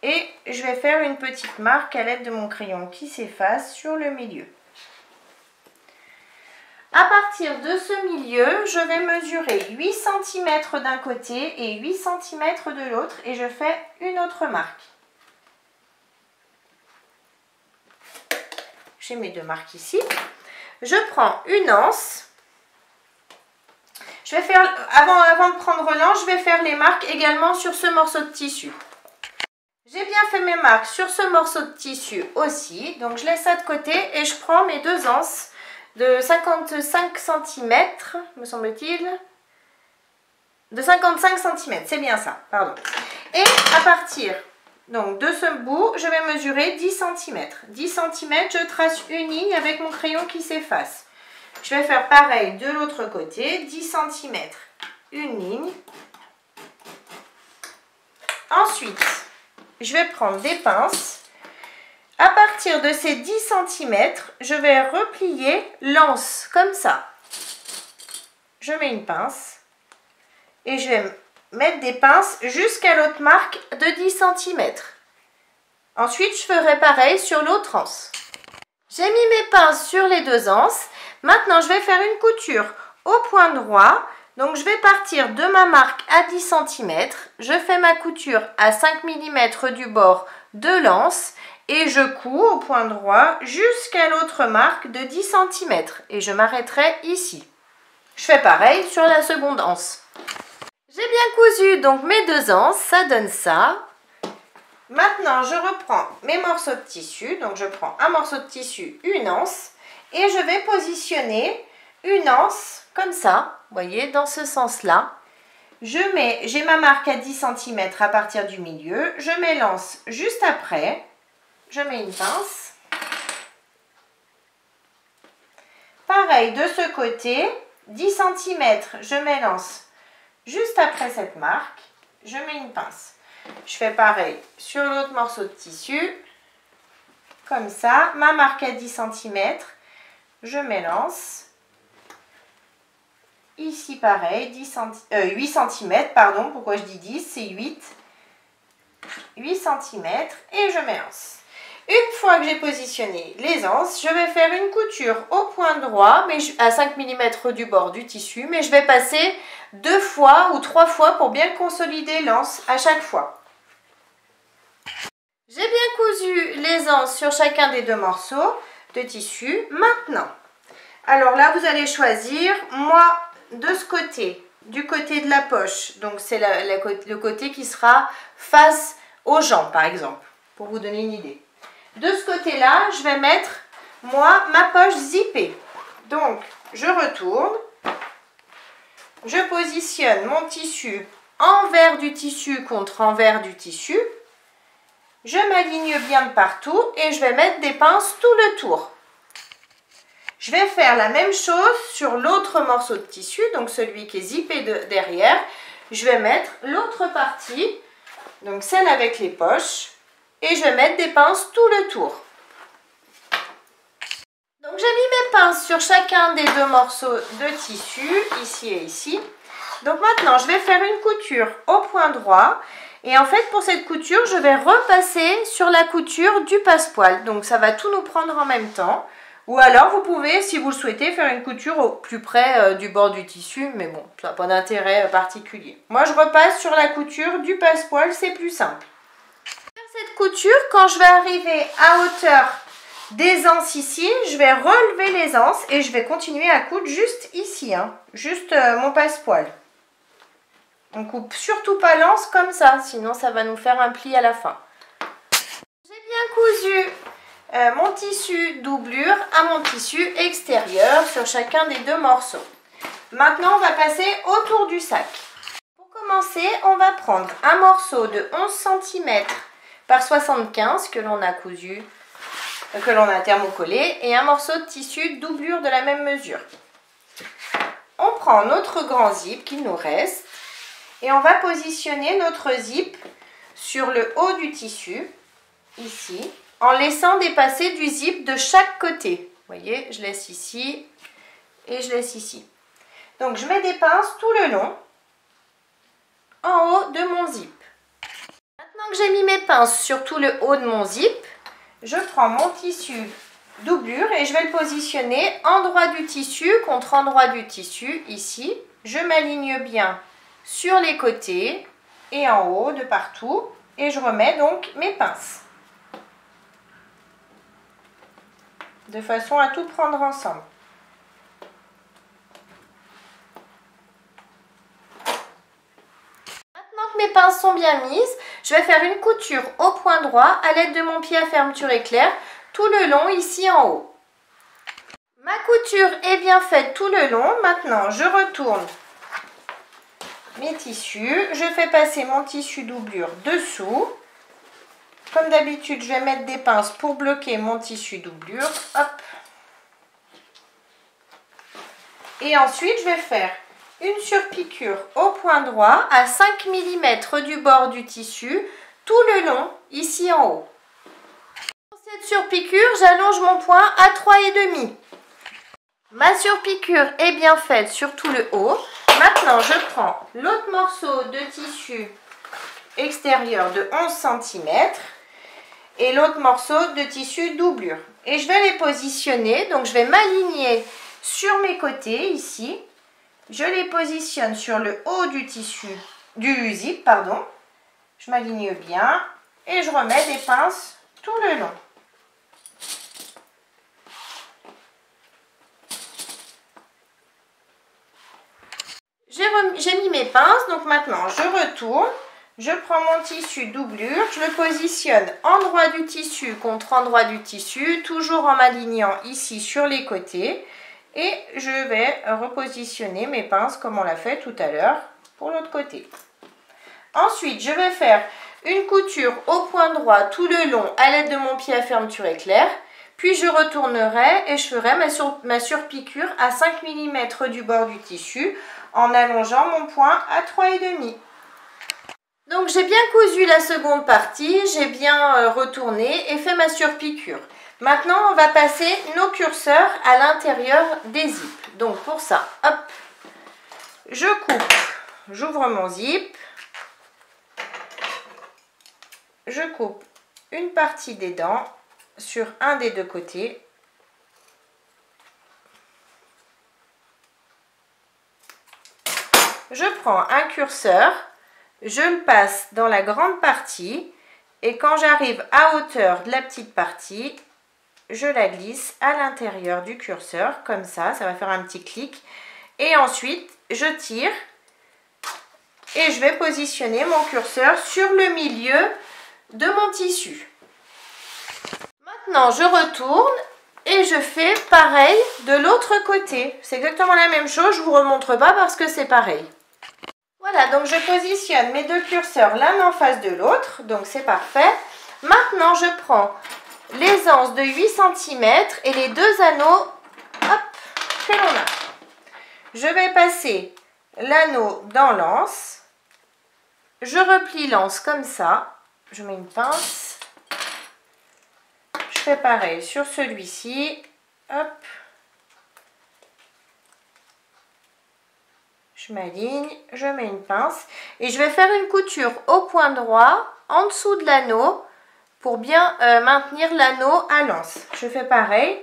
Et je vais faire une petite marque à l'aide de mon crayon qui s'efface sur le milieu. À partir de ce milieu, je vais mesurer 8 cm d'un côté et 8 cm de l'autre et je fais une autre marque. j'ai mes deux marques ici. Je prends une anse. Je vais faire, avant de prendre l'anse, je vais faire les marques également sur ce morceau de tissu. J'ai bien fait mes marques sur ce morceau de tissu aussi. Donc je laisse ça de côté et je prends mes deux anses de 55 cm, me semble-t-il. De 55 cm, c'est bien ça, pardon. Et à partir donc, de ce bout, je vais mesurer 10 cm. 10 cm, je trace une ligne avec mon crayon qui s'efface. Je vais faire pareil de l'autre côté, 10 cm, une ligne. Ensuite, je vais prendre des pinces. À partir de ces 10 cm, je vais replier l'anse comme ça. Je mets une pince et je vais mettre des pinces jusqu'à l'autre marque de 10 cm. Ensuite, je ferai pareil sur l'autre anse. J'ai mis mes pinces sur les deux anses. Maintenant, je vais faire une couture au point droit. Donc, je vais partir de ma marque à 10 cm. Je fais ma couture à 5 mm du bord de l'anse et je couds au point droit jusqu'à l'autre marque de 10 cm. Et je m'arrêterai ici. Je fais pareil sur la seconde anse. J'ai bien cousu donc mes deux anses, ça donne ça. Maintenant, je reprends mes morceaux de tissu. Donc, je prends un morceau de tissu, une anse, et je vais positionner une anse comme ça, vous voyez, dans ce sens-là. J'ai ma marque à 10 cm à partir du milieu. Je mets l'anse juste après. Je mets une pince. Pareil de ce côté, 10 cm, je mets l'anse juste après cette marque, je mets une pince. Je fais pareil sur l'autre morceau de tissu, comme ça. Ma marque à 10 cm, je mets l'anse. Ici pareil, 8 cm, pardon, pourquoi je dis 10, c'est 8 cm et je mets l'anse. Une fois que j'ai positionné les anses, je vais faire une couture au point droit, mais à 5 mm du bord du tissu, mais je vais passer 2 fois ou 3 fois pour bien consolider l'anse à chaque fois. J'ai bien cousu les anses sur chacun des deux morceaux de tissu. Maintenant, alors là, vous allez choisir, moi, de ce côté, du côté de la poche, donc c'est le côté qui sera face aux jambes, par exemple, pour vous donner une idée. De ce côté-là, je vais mettre, moi, ma poche zippée. Donc, je retourne. Je positionne mon tissu envers du tissu contre envers du tissu. Je m'aligne bien de partout et je vais mettre des pinces tout le tour. Je vais faire la même chose sur l'autre morceau de tissu, donc celui qui est zippé derrière. Je vais mettre l'autre partie, donc celle avec les poches. Et je vais mettre des pinces tout le tour. Donc j'ai mis mes pinces sur chacun des deux morceaux de tissu, ici et ici. Donc maintenant je vais faire une couture au point droit. Et en fait pour cette couture je vais repasser sur la couture du passepoil. Donc ça va tout nous prendre en même temps. Ou alors vous pouvez, si vous le souhaitez, faire une couture au plus près du bord du tissu. Mais bon, ça n'a pas d'intérêt particulier. Moi je repasse sur la couture du passepoil, c'est plus simple. Cette couture, quand je vais arriver à hauteur des anses ici, je vais relever les anses et je vais continuer à coudre juste ici, hein, juste mon passepoil. On coupe surtout pas l'anse comme ça, sinon ça va nous faire un pli à la fin. J'ai bien cousu mon tissu doublure à mon tissu extérieur sur chacun des deux morceaux. Maintenant, on va passer autour du sac. Pour commencer, on va prendre un morceau de 11 cm par 75 que l'on a cousu, que l'on a thermocollé, et un morceau de tissu doublure de la même mesure. On prend notre grand zip qu'il nous reste et on va positionner notre zip sur le haut du tissu, ici, en laissant dépasser du zip de chaque côté. Vous voyez, je laisse ici et je laisse ici. Donc je mets des pinces tout le long, en haut de mon zip. Maintenant que j'ai mis mes pinces sur tout le haut de mon zip, je prends mon tissu doublure et je vais le positionner endroit du tissu contre endroit du tissu, ici. Je m'aligne bien sur les côtés et en haut de partout et je remets donc mes pinces. de façon à tout prendre ensemble. Maintenant que mes pinces sont bien mises, je vais faire une couture au point droit à l'aide de mon pied à fermeture éclair tout le long ici en haut. Ma couture est bien faite tout le long. Maintenant, je retourne mes tissus. Je fais passer mon tissu doublure dessous. Comme d'habitude, je vais mettre des pinces pour bloquer mon tissu doublure. Hop. Et ensuite, je vais faire une surpiqûre au point droit à 5 mm du bord du tissu tout le long ici en haut. Pour cette surpiqûre, j'allonge mon point à 3,5. Ma surpiqûre est bien faite sur tout le haut. Maintenant, je prends l'autre morceau de tissu extérieur de 11 cm et l'autre morceau de tissu doublure. Et je vais les positionner. Donc, je vais m'aligner sur mes côtés ici. Je les positionne sur le haut du tissu, du zip, pardon. Je m'aligne bien et je remets des pinces tout le long. J'ai mis mes pinces, donc maintenant je retourne, je prends mon tissu doublure, je le positionne endroit du tissu contre endroit du tissu, toujours en m'alignant ici sur les côtés, et je vais repositionner mes pinces comme on l'a fait tout à l'heure pour l'autre côté. Ensuite, je vais faire une couture au point droit tout le long à l'aide de mon pied à fermeture éclair. Puis je retournerai et je ferai ma surpiqûre à 5 mm du bord du tissu en allongeant mon point à 3,5. Donc j'ai bien cousu la seconde partie, j'ai bien retourné et fait ma surpiqûre. Maintenant on va passer nos curseurs à l'intérieur des zips. Donc pour ça, hop, je coupe, j'ouvre mon zip, je coupe une partie des dents sur un des deux côtés. Je prends un curseur, je le passe dans la grande partie et quand j'arrive à hauteur de la petite partie, je la glisse à l'intérieur du curseur, comme ça va faire un petit clic. Et ensuite, je tire et je vais positionner mon curseur sur le milieu de mon tissu. Maintenant, je retourne et je fais pareil de l'autre côté. C'est exactement la même chose, je ne vous remontre pas parce que c'est pareil. Voilà, donc je positionne mes deux curseurs l'un en face de l'autre, donc c'est parfait. Maintenant, je prends les anses de 8 cm et les deux anneaux hop, que l'on a. Je vais passer l'anneau dans l'anse. Je replie l'anse comme ça. Je mets une pince. Je fais pareil sur celui-ci. Hop. Je m'aligne, je mets une pince et je vais faire une couture au point droit en dessous de l'anneau pour bien maintenir l'anneau à l'anse. Je fais pareil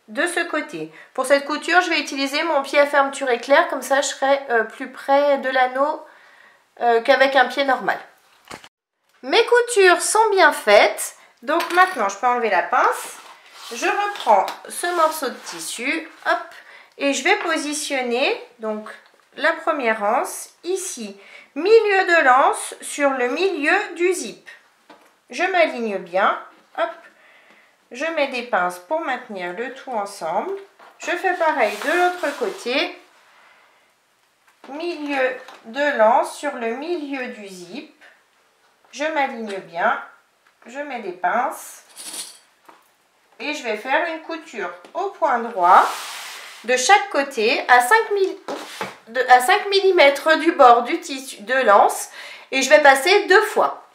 de ce côté. Pour cette couture, je vais utiliser mon pied à fermeture éclair, comme ça je serai plus près de l'anneau qu'avec un pied normal. Mes coutures sont bien faites, donc maintenant je peux enlever la pince. Je reprends ce morceau de tissu, hop, et je vais positionner donc la première anse ici, milieu de l'anse sur le milieu du zip. Je m'aligne bien, hop, je mets des pinces pour maintenir le tout ensemble. Je fais pareil de l'autre côté, milieu de l'anse sur le milieu du zip. Je m'aligne bien, je mets des pinces et je vais faire une couture au point droit de chaque côté à 5 mm du bord du tissu de l'anse et je vais passer deux fois.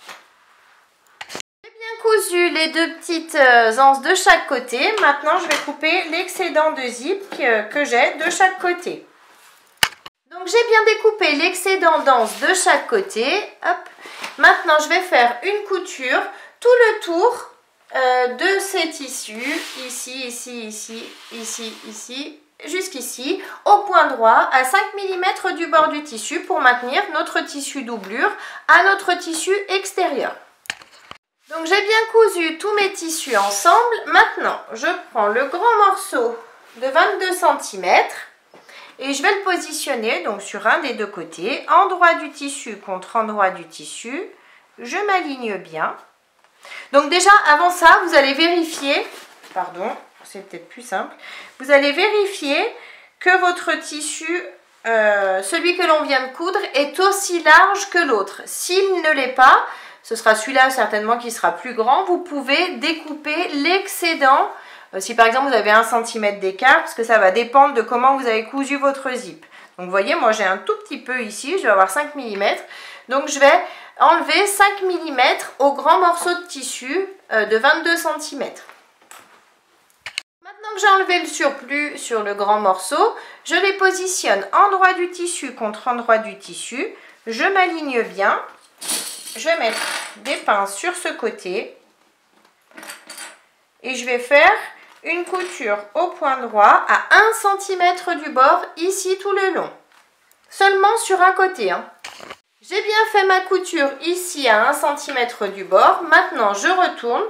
J'ai bien cousu les deux petites anses de chaque côté. Maintenant, je vais couper l'excédent de zip que j'ai de chaque côté. Donc, j'ai bien découpé l'excédent d'anse de chaque côté. Hop. Maintenant, je vais faire une couture tout le tour de ces tissus. Ici, ici, ici, ici, ici, jusqu'ici, au point droit, à 5 mm du bord du tissu pour maintenir notre tissu doublure à notre tissu extérieur. Donc j'ai bien cousu tous mes tissus ensemble. Maintenant, je prends le grand morceau de 22 cm et je vais le positionner donc sur un des deux côtés, endroit du tissu contre endroit du tissu. Je m'aligne bien. Donc déjà, avant ça, vous allez vérifier, pardon, c'est peut-être plus simple, vous allez vérifier que votre tissu, celui que l'on vient de coudre, est aussi large que l'autre. S'il ne l'est pas, ce sera celui-là certainement qui sera plus grand. Vous pouvez découper l'excédent, si par exemple vous avez 1 cm d'écart, parce que ça va dépendre de comment vous avez cousu votre zip. Donc vous voyez, moi j'ai un tout petit peu ici, je vais avoir 5 mm. Donc je vais enlever 5 mm au grand morceau de tissu de 22 cm. Maintenant que j'ai enlevé le surplus sur le grand morceau, je les positionne endroit du tissu contre endroit du tissu. Je m'aligne bien. Je vais mettre des pinces sur ce côté et je vais faire une couture au point droit à 1 cm du bord ici tout le long. Seulement sur un côté, hein. J'ai bien fait ma couture ici à 1 cm du bord. Maintenant, je retourne.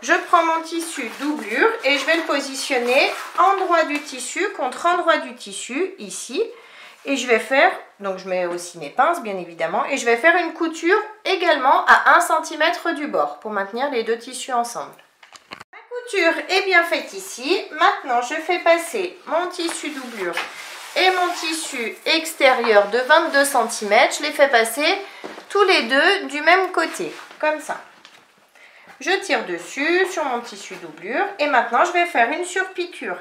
Je prends mon tissu doublure et je vais le positionner endroit du tissu contre endroit du tissu, ici. Et je vais faire, donc je mets aussi mes pinces, bien évidemment, et je vais faire une couture également à 1 cm du bord pour maintenir les deux tissus ensemble. Ma couture est bien faite ici. Maintenant, je fais passer mon tissu doublure et mon tissu extérieur de 22 cm, je les fais passer tous les deux du même côté, comme ça. Je tire dessus sur mon tissu doublure et maintenant je vais faire une surpiqûre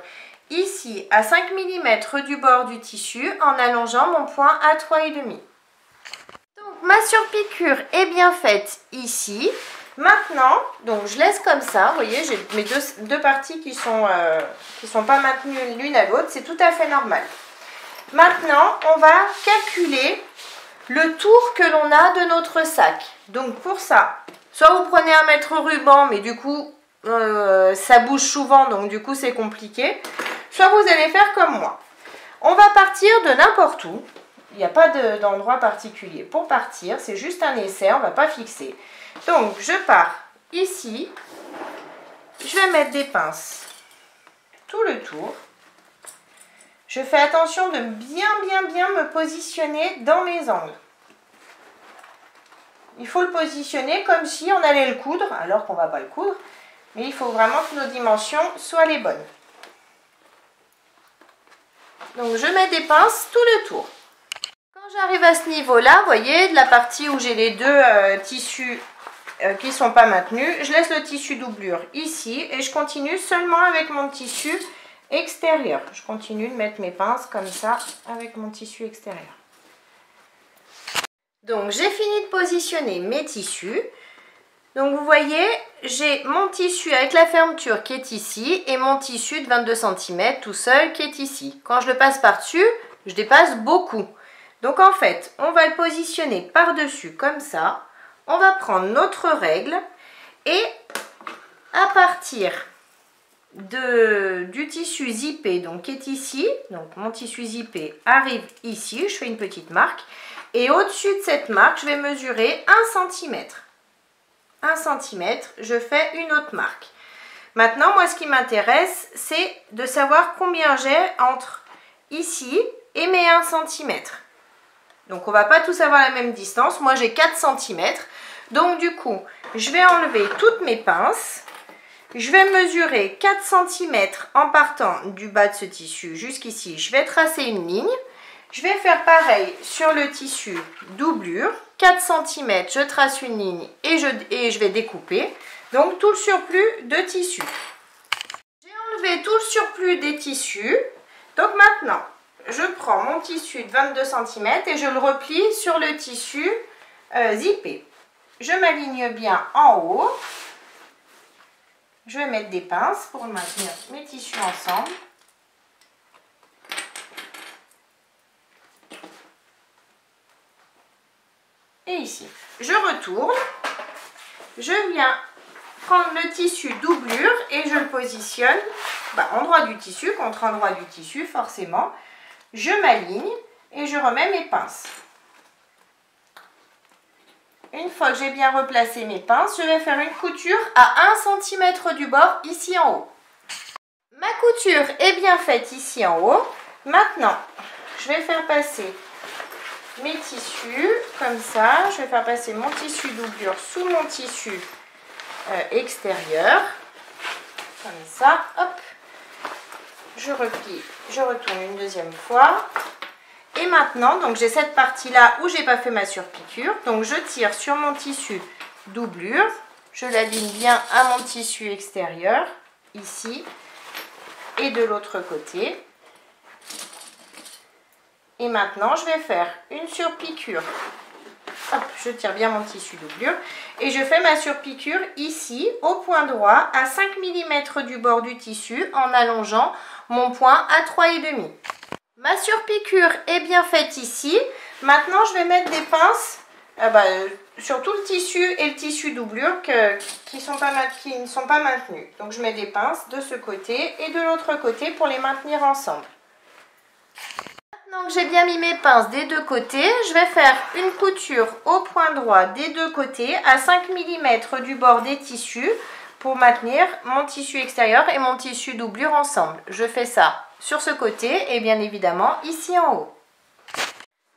ici à 5 mm du bord du tissu en allongeant mon point à 3,5. Donc ma surpiqûre est bien faite ici. Maintenant, donc je laisse comme ça, vous voyez, j'ai mes deux parties qui sont pas maintenues l'une à l'autre, c'est tout à fait normal. Maintenant, on va calculer le tour que l'on a de notre sac. Donc pour ça, soit vous prenez un mètre ruban, mais du coup, ça bouge souvent, donc du coup c'est compliqué. Soit vous allez faire comme moi. On va partir de n'importe où. Il n'y a pas d'endroit particulier pour partir, c'est juste un essai, on ne va pas fixer. Donc je pars ici, je vais mettre des pinces tout le tour. Je fais attention de bien me positionner dans mes angles. Il faut le positionner comme si on allait le coudre, alors qu'on ne va pas le coudre. Mais il faut vraiment que nos dimensions soient les bonnes. Donc je mets des pinces tout le tour. Quand j'arrive à ce niveau-là, vous voyez, de la partie où j'ai les deux tissus qui ne sont pas maintenus, je laisse le tissu doublure ici et je continue seulement avec mon tissu extérieur. Je continue de mettre mes pinces comme ça avec mon tissu extérieur. Donc j'ai fini de positionner mes tissus. Donc vous voyez, j'ai mon tissu avec la fermeture qui est ici et mon tissu de 22 cm tout seul qui est ici. Quand je le passe par-dessus, je dépasse beaucoup. Donc en fait, on va le positionner par-dessus comme ça. On va prendre notre règle et à partir du tissu zippé donc qui est ici, donc mon tissu zippé arrive ici, je fais une petite marque et au-dessus de cette marque, je vais mesurer 1 cm. 1 cm, je fais une autre marque. Maintenant, moi, ce qui m'intéresse, c'est de savoir combien j'ai entre ici et mes 1 cm. Donc, on ne va pas tous avoir la même distance. Moi, j'ai 4 cm. Donc, du coup, je vais enlever toutes mes pinces. Je vais mesurer 4 cm en partant du bas de ce tissu jusqu'ici. Je vais tracer une ligne. Je vais faire pareil sur le tissu doublure. 4 cm, je trace une ligne et je vais découper. Donc, tout le surplus de tissu. J'ai enlevé tout le surplus des tissus. Donc, maintenant, je prends mon tissu de 22 cm et je le replie sur le tissu zippé. Je m'aligne bien en haut. Je vais mettre des pinces pour maintenir mes tissus ensemble. Et ici, je retourne. Je viens prendre le tissu doublure et je le positionne endroit du tissu contre endroit du tissu, forcément. Je m'aligne et je remets mes pinces. une fois que j'ai bien replacé mes pinces, je vais faire une couture à 1 cm du bord ici en haut. Ma couture est bien faite ici en haut. Maintenant, je vais faire passer mes tissus comme ça. Je vais faire passer mon tissu doublure sous mon tissu extérieur. Comme ça, hop. Je replie, je retourne une deuxième fois. Et maintenant, donc j'ai cette partie-là où j'ai pas fait ma surpiqûre. Donc je tire sur mon tissu doublure. Je l'aligne bien à mon tissu extérieur, ici. Et de l'autre côté. Et maintenant, je vais faire une surpiqûre. Hop, je tire bien mon tissu doublure. Et je fais ma surpiqûre ici, au point droit, à 5 mm du bord du tissu, en allongeant mon point à 3,5. Ma surpiqûre est bien faite ici. Maintenant, je vais mettre des pinces sur tout le tissu et le tissu doublure qui ne sont pas maintenus. Donc, je mets des pinces de ce côté et de l'autre côté pour les maintenir ensemble. Maintenant que j'ai bien mis mes pinces des deux côtés, je vais faire une couture au point droit des deux côtés à 5 mm du bord des tissus pour maintenir mon tissu extérieur et mon tissu doublure ensemble. Je fais ça sur ce côté et bien évidemment ici en haut.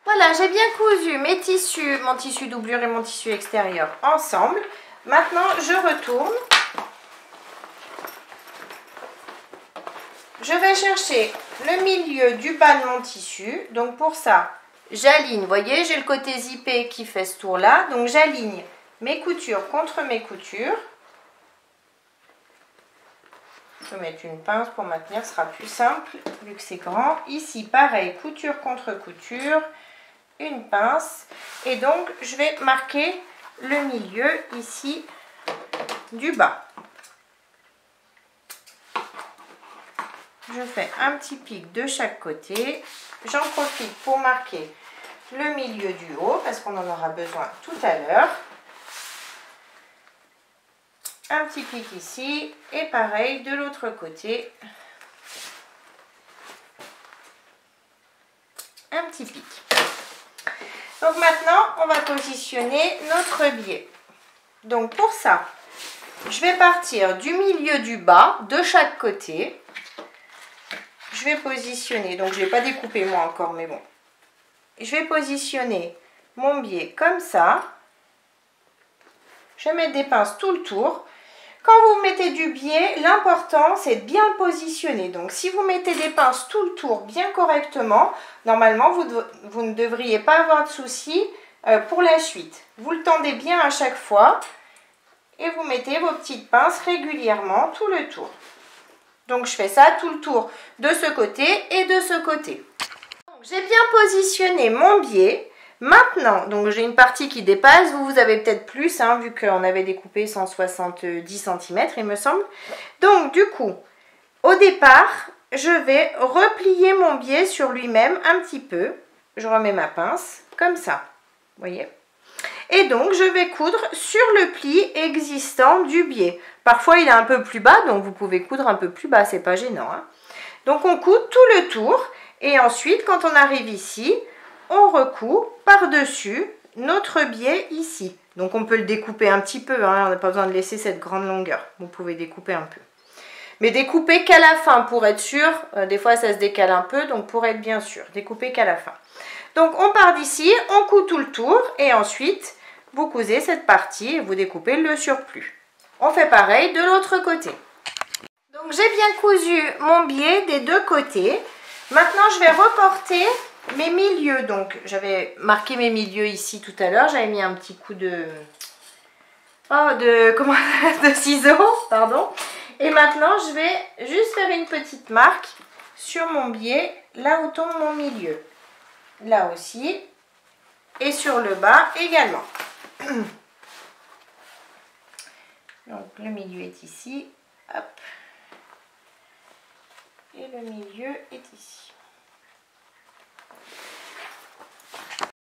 Voilà, j'ai bien cousu mes tissus, mon tissu doublure et mon tissu extérieur ensemble. Maintenant, je retourne. Je vais chercher le milieu du bas de mon tissu. Donc pour ça, j'aligne. Vous voyez, j'ai le côté zippé qui fait ce tour-là. Donc j'aligne mes coutures contre mes coutures. Je vais mettre une pince pour maintenir, ce sera plus simple vu que c'est grand. Ici, pareil, couture contre couture, une pince. Et donc, je vais marquer le milieu ici du bas. Je fais un petit pic de chaque côté. J'en profite pour marquer le milieu du haut parce qu'on en aura besoin tout à l'heure. Un petit pic ici et pareil de l'autre côté. Un petit pic. Donc maintenant, on va positionner notre biais. Donc pour ça, je vais partir du milieu du bas de chaque côté. Je vais positionner, donc je ne l'ai pas découpé moi encore, mais bon. Je vais positionner mon biais comme ça. Je vais mettre des pinces tout le tour. Quand vous mettez du biais, l'important c'est de bien le positionner. Donc si vous mettez des pinces tout le tour bien correctement, normalement vous ne devriez pas avoir de soucis pour la suite. Vous le tendez bien à chaque fois et vous mettez vos petites pinces régulièrement tout le tour. Donc je fais ça tout le tour de ce côté et de ce côté. J'ai bien positionné mon biais. Maintenant, donc j'ai une partie qui dépasse, vous avez peut-être plus, hein, vu qu'on avait découpé 170 cm, il me semble. Donc du coup, au départ, je vais replier mon biais sur lui-même un petit peu. Je remets ma pince, comme ça, vous voyez. Et donc, je vais coudre sur le pli existant du biais. Parfois, il est un peu plus bas, donc vous pouvez coudre un peu plus bas, c'est pas gênant, hein. Donc, on coud tout le tour, et ensuite, quand on arrive ici, on recoud par-dessus notre biais ici. Donc on peut le découper un petit peu, hein, on n'a pas besoin de laisser cette grande longueur. Vous pouvez découper un peu. Mais découper qu'à la fin pour être sûr. Des fois ça se décale un peu, donc pour être bien sûr, découper qu'à la fin. Donc on part d'ici, on coud tout le tour et ensuite vous cousez cette partie et vous découpez le surplus. On fait pareil de l'autre côté. Donc j'ai bien cousu mon biais des deux côtés. Maintenant je vais reporter mes milieux, donc j'avais marqué mes milieux ici tout à l'heure, j'avais mis un petit coup de ciseaux, pardon. Et maintenant je vais juste faire une petite marque sur mon biais, là où tombe mon milieu. Là aussi, et sur le bas également. Donc le milieu est ici, hop. Et le milieu est ici.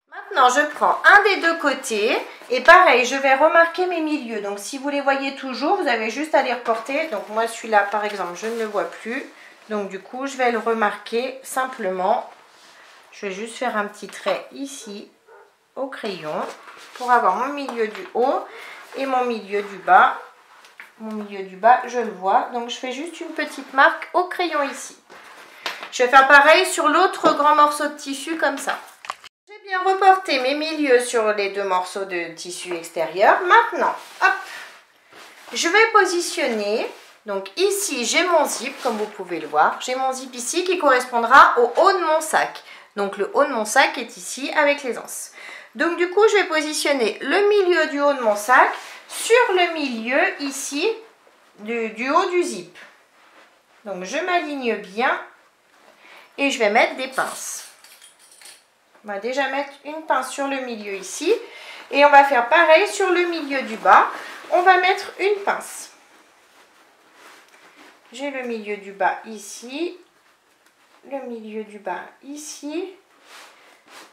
Maintenant, je prends un des deux côtés et pareil, je vais remarquer mes milieux. Donc, si vous les voyez toujours, vous avez juste à les reporter. Donc, moi, celui-là, par exemple, je ne le vois plus. Donc, du coup, je vais le remarquer simplement. Je vais juste faire un petit trait ici au crayon pour avoir mon milieu du haut et mon milieu du bas. Mon milieu du bas, je le vois, donc je fais juste une petite marque au crayon ici. Je vais faire pareil sur l'autre grand morceau de tissu comme ça. J'ai bien reporté mes milieux sur les deux morceaux de tissu extérieur. Maintenant, hop, je vais positionner. Donc ici, j'ai mon zip, comme vous pouvez le voir. J'ai mon zip ici qui correspondra au haut de mon sac. Donc le haut de mon sac est ici avec les anses. Donc du coup, je vais positionner le milieu du haut de mon sac sur le milieu ici du haut du zip. Donc je m'aligne bien et je vais mettre des pinces. On va déjà mettre une pince sur le milieu ici et on va faire pareil sur le milieu du bas. On va mettre une pince. J'ai le milieu du bas ici, le milieu du bas ici.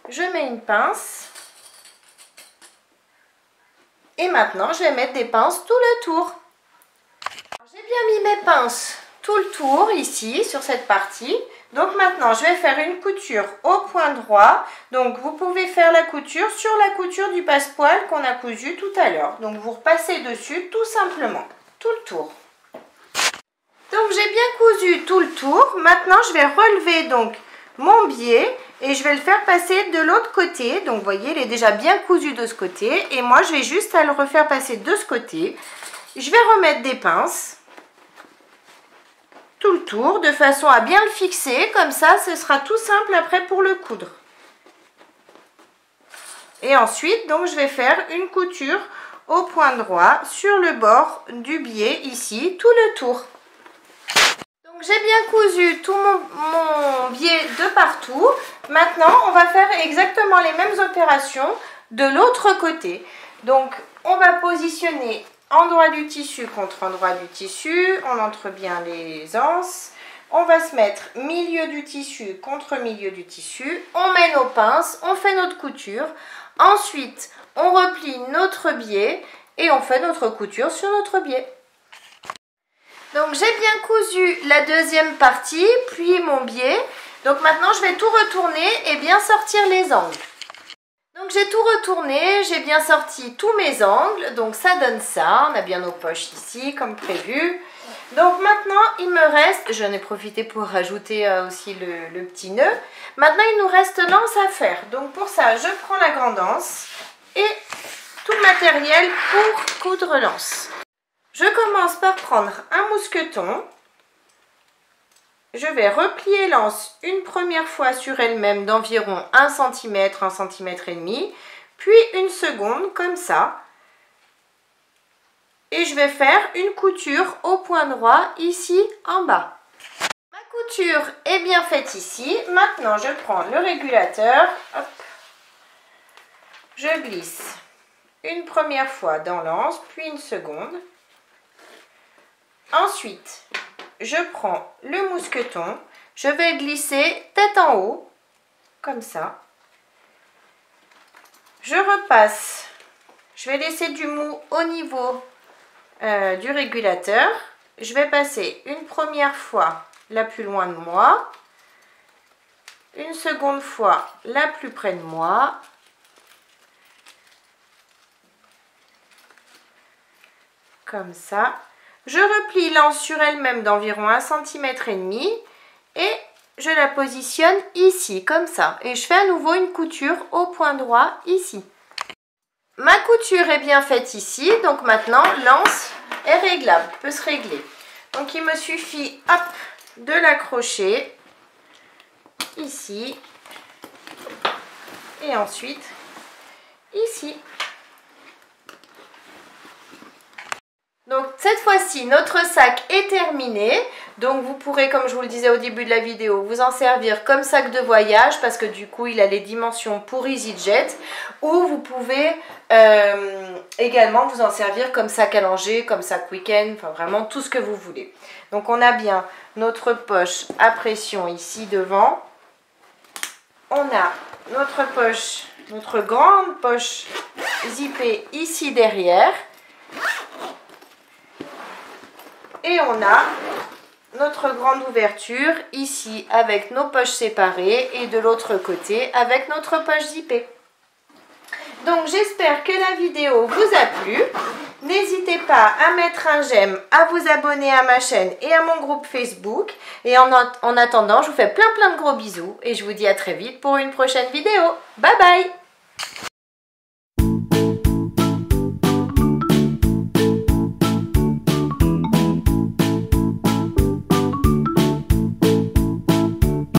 Je mets une pince. Et maintenant, je vais mettre des pinces tout le tour. J'ai bien mis mes pinces tout le tour ici, sur cette partie. Donc maintenant, je vais faire une couture au point droit. Donc vous pouvez faire la couture sur la couture du passepoil qu'on a cousu tout à l'heure. Donc vous repassez dessus tout simplement, tout le tour. Donc j'ai bien cousu tout le tour. Maintenant, je vais relever donc mon biais et je vais le faire passer de l'autre côté. Donc vous voyez, il est déjà bien cousu de ce côté et moi je vais juste le refaire passer de ce côté. Je vais remettre des pinces tout le tour de façon à bien le fixer, comme ça ce sera tout simple après pour le coudre. Et ensuite donc je vais faire une couture au point droit sur le bord du biais ici tout le tour. J'ai bien cousu tout mon biais de partout. Maintenant, on va faire exactement les mêmes opérations de l'autre côté. Donc, on va positionner endroit du tissu contre endroit du tissu. On entre bien les anses. On va se mettre milieu du tissu contre milieu du tissu. On met nos pinces, on fait notre couture. Ensuite, on replie notre biais et on fait notre couture sur notre biais. Donc j'ai bien cousu la deuxième partie, puis mon biais. Donc maintenant je vais tout retourner et bien sortir les angles. Donc j'ai tout retourné, j'ai bien sorti tous mes angles. Donc ça donne ça, on a bien nos poches ici comme prévu. Donc maintenant il me reste, j'en ai profité pour rajouter aussi le petit nœud. Maintenant il nous reste l'anse à faire. Donc pour ça je prends la grande anse et tout le matériel pour coudre l'anse. Je commence par prendre un mousqueton. Je vais replier l'anse une première fois sur elle-même d'environ 1 cm, 1 cm et demi, puis une seconde comme ça. Et je vais faire une couture au point droit ici en bas. Ma couture est bien faite ici. Maintenant, je prends le régulateur. Hop. Je glisse une première fois dans l'anse, puis une seconde. Ensuite, je prends le mousqueton, je vais glisser tête en haut, comme ça. Je repasse, je vais laisser du mou au niveau du régulateur. Je vais passer une première fois la plus loin de moi, une seconde fois la plus près de moi. Comme ça. Je replie l'anse sur elle-même d'environ 1 cm et demi et je la positionne ici, comme ça. Et je fais à nouveau une couture au point droit ici. Ma couture est bien faite ici, donc maintenant l'anse est réglable, peut se régler. Donc il me suffit, hop, de l'accrocher ici et ensuite ici. Donc cette fois-ci, notre sac est terminé. Donc vous pourrez, comme je vous le disais au début de la vidéo, vous en servir comme sac de voyage parce que du coup, il a les dimensions pour EasyJet. Ou vous pouvez également vous en servir comme sac à langer, comme sac week-end, enfin vraiment tout ce que vous voulez. Donc on a bien notre poche à pression ici devant. On a notre poche, notre grande poche zippée ici derrière. Et on a notre grande ouverture ici avec nos poches séparées et de l'autre côté avec notre poche zippée. Donc j'espère que la vidéo vous a plu. N'hésitez pas à mettre un j'aime, à vous abonner à ma chaîne et à mon groupe Facebook. Et en attendant, je vous fais plein de gros bisous et je vous dis à très vite pour une prochaine vidéo. Bye bye!